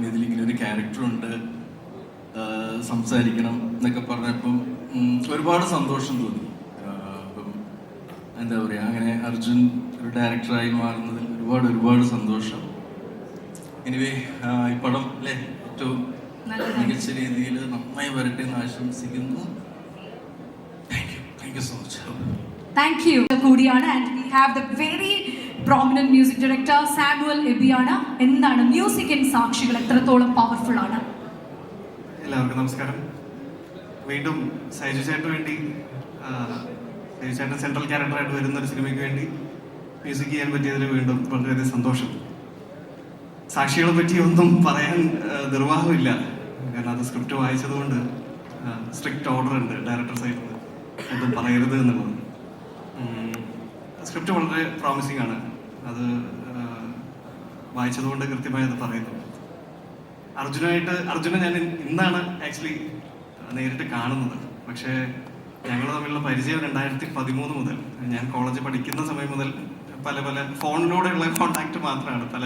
Speaker 16: ഇതിലിങ്ങനെ ഒരു ക്യാരക്ടറുണ്ട്, സംസാരിക്കണം എന്നൊക്കെ പറഞ്ഞപ്പം ഒരുപാട് സന്തോഷം തോന്നി. അപ്പം എന്താ പറയുക, അങ്ങനെ അർജുൻ ഒരു ഡയറക്ടറായി മാറുന്നതിൽ ഒരുപാട് സന്തോഷം. എനിവേ ഈ പടം അല്ലേ ഏറ്റവും മികച്ച രീതിയിൽ നന്നായി വരട്ടെ എന്ന് ആശംസിക്കുന്നു. Thank you so much.
Speaker 2: Thank you കൂടിയാണ്. And we have the very prominent music director Samuel എബിയാണ്. എന്താണ് മ്യൂസിക് ഇൻ സാക്ഷികൾ എത്രത്തോളം പവർഫുൾ ആണ്?
Speaker 17: എല്ലാവർക്കും നമസ്കാരം. വീണ്ടും സൈജു ചേട്ടന് വേണ്ടി, സൈജു ചേട്ടൻ സെൻട്രൽ ക്യാരക്ടറായിട്ട് വരുന്ന ഒരു സിനിമയ്ക്ക് വേണ്ടി മ്യൂസിക് ചെയ്യാൻ പറ്റിയതിൽ വീണ്ടും വളരെയധികം സന്തോഷം. സാക്ഷികളെ പറ്റി ഒന്നും പറയാൻ നിർവാഹമില്ല, കാരണം അത് സ്ക്രിപ്റ്റ് വായിച്ചതുകൊണ്ട് സ്ട്രിക്റ്റ് ഓർഡർ ഉണ്ട് ഡയറക്ടർ സൈഡിൽ നിന്ന് ഒന്നും പറയരുത് എന്നുള്ളത്. സ്ക്രിപ്റ്റ് വളരെ പ്രോമിസിംഗ് ആണ്, അത് വായിച്ചതുകൊണ്ട് കൃത്യമായി അത് പറയുന്നു. അർജുനെ ഞാൻ ഇന്നാണ് ആക്ച്വലി നേരിട്ട് കാണുന്നത്. പക്ഷേ ഞങ്ങൾ തമ്മിലുള്ള പരിചയം 2013 മുതൽ, ഞാൻ കോളേജ് പഠിക്കുന്ന സമയം മുതൽ പല ഫോണിലൂടെയുള്ള കോണ്ടാക്ട് മാത്രമാണ്. പല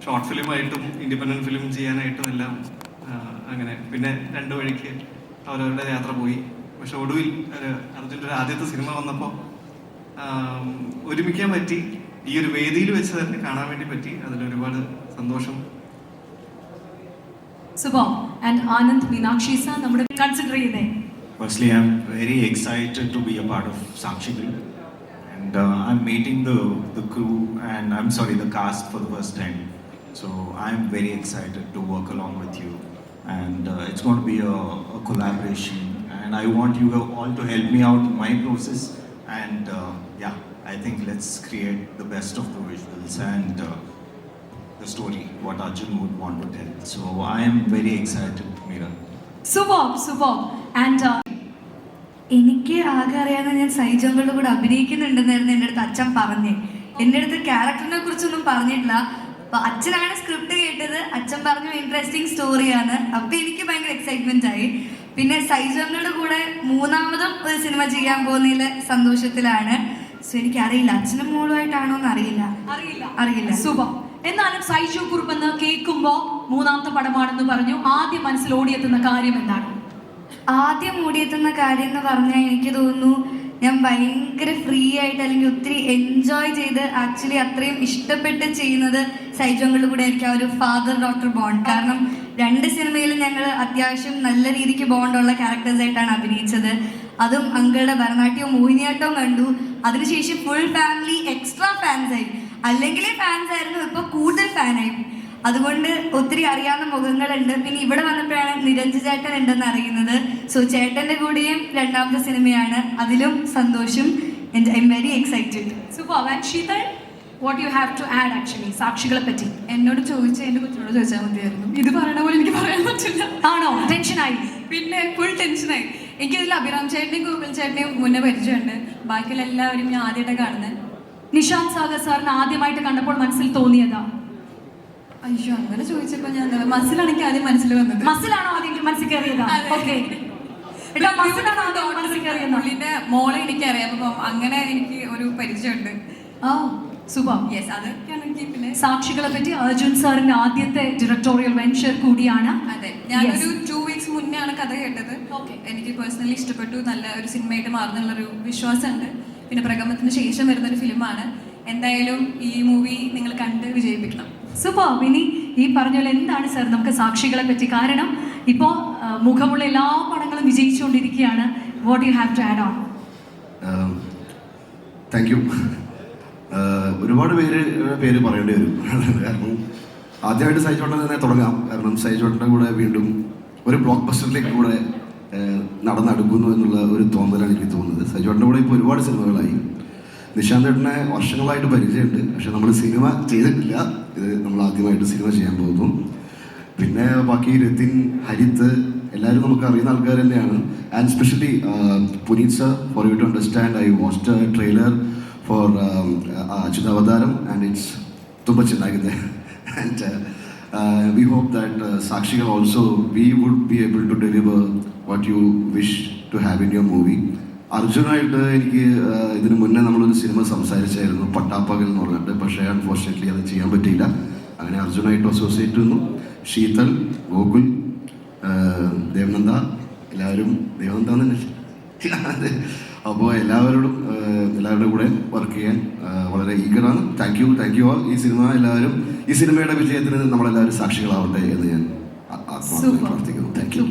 Speaker 17: ഷോർട്ട് ഫിലിമായിട്ടും ഇൻഡിപെൻഡൻറ്റ് ഫിലിം ചെയ്യാനായിട്ടും എല്ലാം അങ്ങനെ. പിന്നെ രണ്ട് വഴിക്ക് അവരവരുടെ യാത്ര പോയി. പക്ഷെ ഒടുവിൽ അർജുൻ്റെ ഒരു ആദ്യത്തെ സിനിമ വന്നപ്പോൾ ഒരുമിക്കാൻ പറ്റി. ഈ ഒരു വേദിയിൽ വെച്ച് തന്നെ കാണാൻ വേണ്ടി പറ്റി. അതിലൊരുപാട് സന്തോഷം.
Speaker 2: സുബോ ആൻഡ് ആനന്ദ്, മീനാക്ഷി സാർ നമ്മുടെ കൺസിഡർ ചെയ്യുന്നേ.
Speaker 10: Firstly, I'm very excited to be a part of Sakshigal, and I'm meeting the crew and the cast for the first time. So I'm very excited to work along with you, and it's going to be a collaboration. And I want you all to help me out in my process. And I think let's create the best of the visuals and the story what Arjun would want to tell. So I am very excited, Meera.
Speaker 2: Superb. And
Speaker 18: എനിക്ക് ആകെ അറിയാതെ ഞാൻ സൈജോങ്ങളുടെ കൂടെ അഭിനയിക്കുന്നുണ്ടെന്നായിരുന്നു എൻ്റെ അടുത്ത് അച്ഛൻ പറഞ്ഞേ. എൻ്റെ അടുത്ത് ക്യാരക്ടറിനെ കുറിച്ചൊന്നും പറഞ്ഞിട്ടില്ല. അപ്പൊ അച്ഛനാണ് സ്ക്രിപ്റ്റ് കേട്ടത്. അച്ഛൻ പറഞ്ഞു ഇൻട്രസ്റ്റിംഗ് സ്റ്റോറിയാണ്. അപ്പൊ എനിക്ക് ഭയങ്കര എക്സൈറ്റ്മെന്റ് ആയി. പിന്നെ സൈജോങ്ങളുടെ കൂടെ മൂന്നാമതും ഒരു സിനിമ ചെയ്യാൻ പോകുന്നതിൽ സന്തോഷത്തിലാണ്. സോ എനിക്കറിയില്ല അച്ഛനും മോളുമായിട്ടാണോ എന്ന് അറിയില്ല.
Speaker 2: സൂപ്പർ. എന്നാലും സൈജു കുറുപ്പെന്ന് കേൾക്കുമ്പോൾ മൂന്നാമത്തെ പടമാണെന്ന് പറഞ്ഞു. ആദ്യം മനസ്സിൽ ഓടിയെത്തുന്ന കാര്യം എന്താണ്?
Speaker 18: ആദ്യം ഓടിയെത്തുന്ന കാര്യം എന്ന് പറഞ്ഞാൽ എനിക്ക് തോന്നുന്നു ഞാൻ ഭയങ്കര ഫ്രീ ആയിട്ട് അല്ലെങ്കിൽ ഒത്തിരി എൻജോയ് ചെയ്ത് ആക്ച്വലി അത്രയും ഇഷ്ടപ്പെട്ട് ചെയ്യുന്നത് സൈജോങ്ങളുടെ കൂടെ ആയിരിക്കും. ആ ഒരു ഫാദർ ഡോക്ടർ ബോണ്ട്. കാരണം 2 സിനിമയിലും ഞങ്ങൾ അത്യാവശ്യം നല്ല രീതിക്ക് ബോണ്ടുള്ള ക്യാരക്ടേഴ്സായിട്ടാണ് അഭിനയിച്ചത്. അതും അങ്കിളുടെ ഭരതനാട്യവും മോഹിനിയാട്ടവും കണ്ടു. അതിനുശേഷം ഫുൾ ഫാമിലി എക്സ്ട്രാ ഫാൻസായി. അല്ലെങ്കിലേ ഫാൻസ് ആയിരുന്നു, ഇപ്പോൾ കൂടുതൽ ഫാനായി. അതുകൊണ്ട് ഒത്തിരി അറിയാവുന്ന മുഖങ്ങളുണ്ട്. പിന്നെ ഇവിടെ വന്നപ്പോഴാണ് നിരഞ്ജ് ചേട്ടൻ ഉണ്ടെന്ന് അറിയുന്നത്. സോ ചേട്ടൻ്റെ കൂടെയും 2ാമത്തെ സിനിമയാണ്, അതിലും സന്തോഷം. I am very excited.
Speaker 2: Super. And Sheethal, what you have to add actually സാക്ഷികളെ പറ്റി?
Speaker 19: എന്നോട് ചോദിച്ചാൽ എൻ്റെ കൊച്ചിനോട് ചോദിച്ചാൽ മതിയായിരുന്നു. ഇത് പറയണ പോലെ എനിക്ക് പറയാൻ പറ്റില്ല.
Speaker 2: ആണോ? ടെൻഷനായി?
Speaker 19: പിന്നെ ഫുൾ ടെൻഷനായി. എനിക്കതിൽ അഭിറാം ചേട്ടനെയും ഗൂഗിൾ ചേട്ടനെയും മുന്നേ പരിചയമുണ്ട്. ബാക്കിയുള്ള എല്ലാവരും ഞാൻ ആദ്യമായിട്ട് കാണുന്നത്.
Speaker 2: നിശാന്ത് സാഗർ സാറിന് ആദ്യമായിട്ട് കണ്ടപ്പോൾ മനസ്സിൽ തോന്നിയതാ?
Speaker 19: അയ്യോ, അങ്ങനെ ചോദിച്ചപ്പോൾ ഞാൻ മസിലാണെങ്കിൽ ആദ്യം മനസ്സിൽ വന്നത്.
Speaker 2: മസിലാണോ ആദ്യം മനസ്സിൽ കയറിയതാ? ഓക്കെ.
Speaker 19: പുള്ളിന്റെ മോളെ എനിക്കറിയാം. അപ്പം അങ്ങനെ എനിക്ക് ഒരു പരിചയമുണ്ട്.
Speaker 2: ആ സൂപ്പർ.
Speaker 19: യെസ്, അതൊക്കെയാണ് എനിക്ക് പിന്നെ
Speaker 2: സാക്ഷികളെ പറ്റി അർജുൻ സാറിന്റെ ആദ്യത്തെ ഡയറക്ടോറിയൽ വെഞ്ചർ കൂടിയാണ്.
Speaker 19: അതെ, ഞാനൊരു 2 weeks മുന്നെയാണ് കഥ കേട്ടത്. എനിക്ക് പേഴ്സണലി ഇഷ്ടപ്പെട്ടു. നല്ല ഒരു സിനിമയായിട്ട് മാറുന്നുള്ളൊരു വിശ്വാസമുണ്ട്. പിന്നെ പ്രഗമത്തിന് ശേഷം വരുന്നൊരു ഫിലിമാണ്. എന്തായാലും ഈ മൂവി നിങ്ങൾ കണ്ട് വിജയിപ്പിക്കണം.
Speaker 2: സൂപ്പർ. ഇനി ഈ പറഞ്ഞ പോലെ എന്താണ് സാർ നമുക്ക് സാക്ഷികളെ പറ്റി, കാരണം ഇപ്പോൾ മുഖമുള്ള എല്ലാ പടങ്ങളും വിജയിച്ചുകൊണ്ടിരിക്കുകയാണ്. What you have to add on?
Speaker 20: Thank you. ഒരുപാട് പേര് പറയേണ്ടി വരും. കാരണം ആദ്യമായിട്ട് സൈജോട്ടൻ തന്നെ തുടങ്ങാം. കാരണം സൈജോട്ടൻ്റെ കൂടെ വീണ്ടും ഒരു ബ്ലോക്ക് ബസ്റ്ററിലേക്ക് കൂടെ നടന്നെടുക്കുന്നു എന്നുള്ള ഒരു തോന്നലാണ് എനിക്ക് തോന്നുന്നത്. സൈജോട്ടൻ്റെ കൂടെ ഇപ്പോൾ ഒരുപാട് സിനിമകളായി. നിശാന്ത് ഏട്ടനെ വർഷങ്ങളായിട്ട് പരിചയമുണ്ട്, പക്ഷെ നമ്മൾ സിനിമ ചെയ്തിട്ടില്ല. ഇത് നമ്മൾ ആദ്യമായിട്ട് സിനിമ ചെയ്യാൻ പോകുന്നു. പിന്നെ ബാക്കി രത്തിൻ, ഹരിത്ത് എല്ലാവരും നമുക്ക് അറിയുന്ന ആൾക്കാർ തന്നെയാണ്. And specially Puneeth sir, for you to understand, I watched a trailer for Achutavadaram and it's tumba chennagide. And we hope that Sakshigal also, we would be able to deliver what you wish to have in your movie. അർജുനായിട്ട് എനിക്ക് ഇതിനു മുന്നേ നമ്മളൊരു cinema സംസാരിച്ചായിരുന്നു, പട്ടാപ്പകൽ എന്ന് പറഞ്ഞിട്ട്. പക്ഷേ unfortunately അത് ചെയ്യാൻ പറ്റിയില്ല. അങ്ങനെ അർജുനായിട്ട് അസോസിയേറ്റ് ചെയ്യുന്നു. ശീതൽ, ഗോകുൽ, ദേവനന്ദ, എല്ലാവരും ദേവനന്ദ. അപ്പോൾ എല്ലാവരുടെ കൂടെ വർക്ക് ചെയ്യാൻ വളരെ ഈഗറാണ്. Thank you all. ഈ സിനിമയുടെ വിജയത്തിന് നമ്മളെല്ലാവരും സാക്ഷികളാവട്ടെ എന്ന് ഞാൻ പ്രാർത്ഥിക്കുന്നു. Thank you.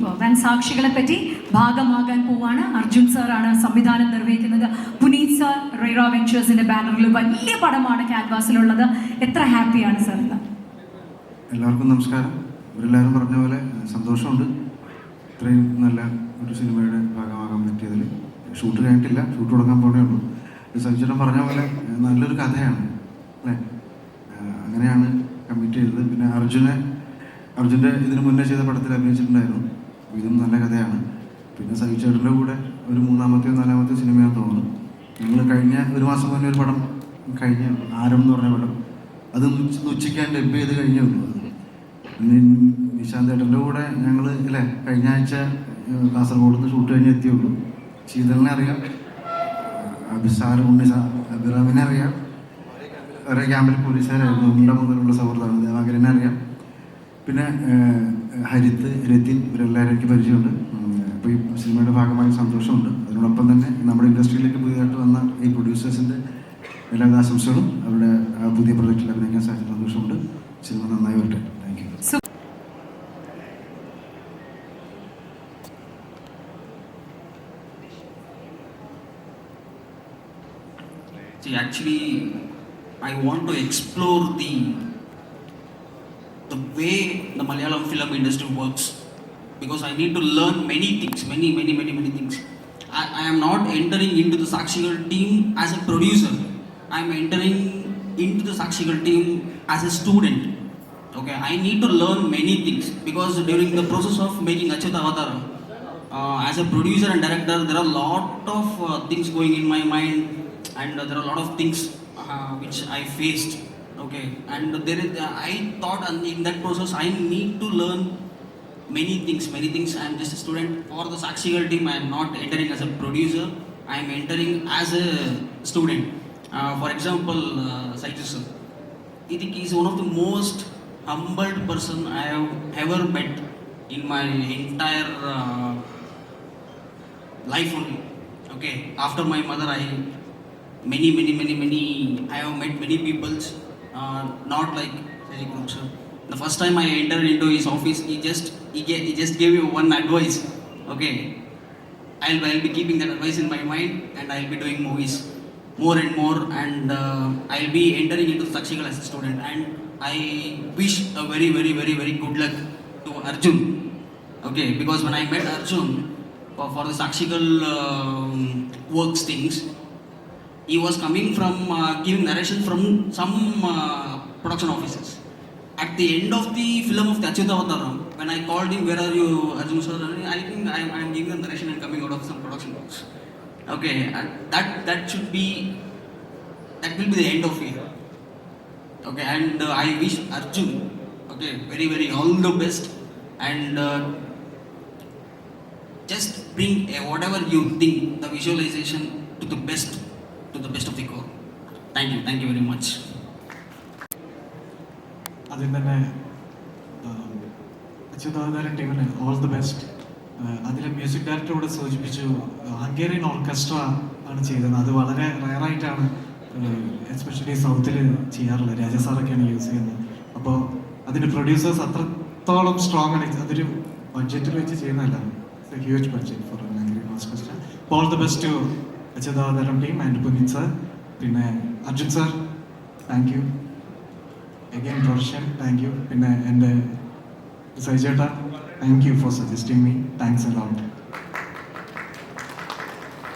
Speaker 2: സാക്ഷികളെ പറ്റി ഭാഗമാകാൻ പോവാണ്. അർജുൻ സാറാണ് സംവിധാനം നിർവഹിക്കുന്നത്. പുനീത് സാർ റൈറ വെഞ്ചേഴ്സിന്റെ ബാനറിൽ വലിയ പടമാണ് ക്യാൻവാസിലുള്ളത്. എത്ര ഹാപ്പിയാണ് സാർ?
Speaker 7: എല്ലാവർക്കും നമസ്കാരം. ഇവരെല്ലാവരും പറഞ്ഞ പോലെ സന്തോഷമുണ്ട് ഇത്രയും നല്ല ഒരു സിനിമയുടെ ഭാഗമാകാൻ പറ്റിയതിൽ. ഷൂട്ട് കഴിഞ്ഞിട്ടില്ല, ഷൂട്ട് തുടങ്ങാൻ പോകണേ ഉള്ളൂ. സജിച്ചേട്ടൻ പറഞ്ഞ പോലെ നല്ലൊരു കഥയാണ് അല്ലേ, അങ്ങനെയാണ് കമ്മിറ്റ് ചെയ്തത്. പിന്നെ അർജുൻ്റെ ഇതിന് മുന്നേ ചെയ്ത പടത്തിൽ അഭിനയിച്ചിട്ടുണ്ടായിരുന്നു. ഇതും നല്ല കഥയാണ്. പിന്നെ സജിച്ചേട്ടൻ്റെ കൂടെ ഒരു 3-ാമത്തെയോ 4-ാമത്തെയോ സിനിമയാണെന്ന് തോന്നുന്നു. ഞങ്ങൾ കഴിഞ്ഞ ഒരു മാസം മുന്നേ ഒരു പടം കഴിഞ്ഞ ആരം എന്ന് പറഞ്ഞ പടം, അത് ഉച്ചയ്ക്ക് ഡബ് ചെയ്ത് കഴിഞ്ഞേ ഉള്ളൂ. നിശാന്ത് ഏട്ടൻ്റെ കൂടെ ഞങ്ങൾ അല്ലേ കഴിഞ്ഞ ആഴ്ച കാസർഗോഡ് നിന്ന് ഷൂട്ട് കഴിഞ്ഞ് എത്തിയുള്ളൂ. ശീതളിനെ അറിയാം, അഭിറാമിനെ അറിയാം, ഒരേ ക്യാമ്പിൽ പോലീസുകാരായിരുന്നു, ഉണ്ട മുതലുള്ള സൗഹൃദമാണ്. ദേവാകരനെ അറിയാം. പിന്നെ ഹരിത്ത്, രത്തിൻ, ഇവരെല്ലാവരും എനിക്ക് പരിചയമുണ്ട്. അപ്പോൾ ഈ സിനിമയുടെ ഭാഗമായി സന്തോഷമുണ്ട്. അതിനോടൊപ്പം തന്നെ നമ്മുടെ ഇൻഡസ്ട്രിയിലേക്ക് പുതിയതായിട്ട് വന്ന ഈ പ്രൊഡ്യൂസേഴ്സിൻ്റെ എല്ലാ ആശംസകളും അവരുടെ പുതിയ പ്രൊജക്റ്റിൽ അഭിനയിക്കാൻ സാധിച്ച സന്തോഷമുണ്ട്. സിനിമ നന്നായി വരട്ടെ. Thank you.
Speaker 11: See, actually, I want to explore the way the Malayalam film industry works, because I need to learn many things, many things. I am not entering into the Sakshigal team as a producer. I am entering into the Sakshigal team as a student. Okay, I need to learn many things, because during the process of making Achutavadaram, as a producer and director, there are a lot of things going in my mind. And there are a lot of things which I faced, okay. And I thought in that process I need to learn many things. I am just a student. For the Sakshigal team, I am not entering as a producer. I am entering as a student. For example, Saiju sir, I think he is one of the most humbled person I have ever met in my entire life only. Okay, after my mother, I have met many people, not like Seri Group sir. The first time I entered into his office, he just gave me one advice. Okay, I'll be keeping that advice in my mind, and I'll be doing movies more and more, and I'll be entering into Sakshigal as a student. And I wish a very good luck to Arjun. Okay, because when I met Arjun for the Sakshigal works things, he was coming from giving narration from some production offices. At the end of the film of the Achutavadaram, when I called him, "Where are you, Arjun sir?" I think I am giving the narration and coming out of some production box. Okay, and that will be the end of it. Okay, and I wish Arjun, okay, very all the best, and just bring whatever you think, the visualization to the best of the core. Thank you very much.
Speaker 17: ആദ്യം തന്നെ അച്യുതാവതാരം ടീമിന് all the best. അതിലെ music ഡയറക്ടറോട് സൂചിപ്പിച്ചു, Hungarian orchestra ആണ് ചെയ്തത്. അത് വളരെ റയറായിട്ടാണ് especially സൗത്തിൽ ചെയ്യാറുള്ളത്. രാജസാറൊക്കെയാണ് യൂസ് ചെയ്യുന്നത്. അപ്പോൾ അതിൻ്റെ പ്രൊഡ്യൂസേഴ്സ് അത്രത്തോളം സ്ട്രോങ് ആണ്. അതൊരു ബഡ്ജറ്റിൽ വെച്ച് ചെയ്യുന്നതല്ല, huge budget for Hungarian orchestra. All the best to Achyutavataram team and Puneeth sir. പിന്നെ Arjun sir, thank you. Again production, thank you. പിന്നെ എൻ്റെ സൈജേട്ട, thank you for suggesting me. Thanks a lot.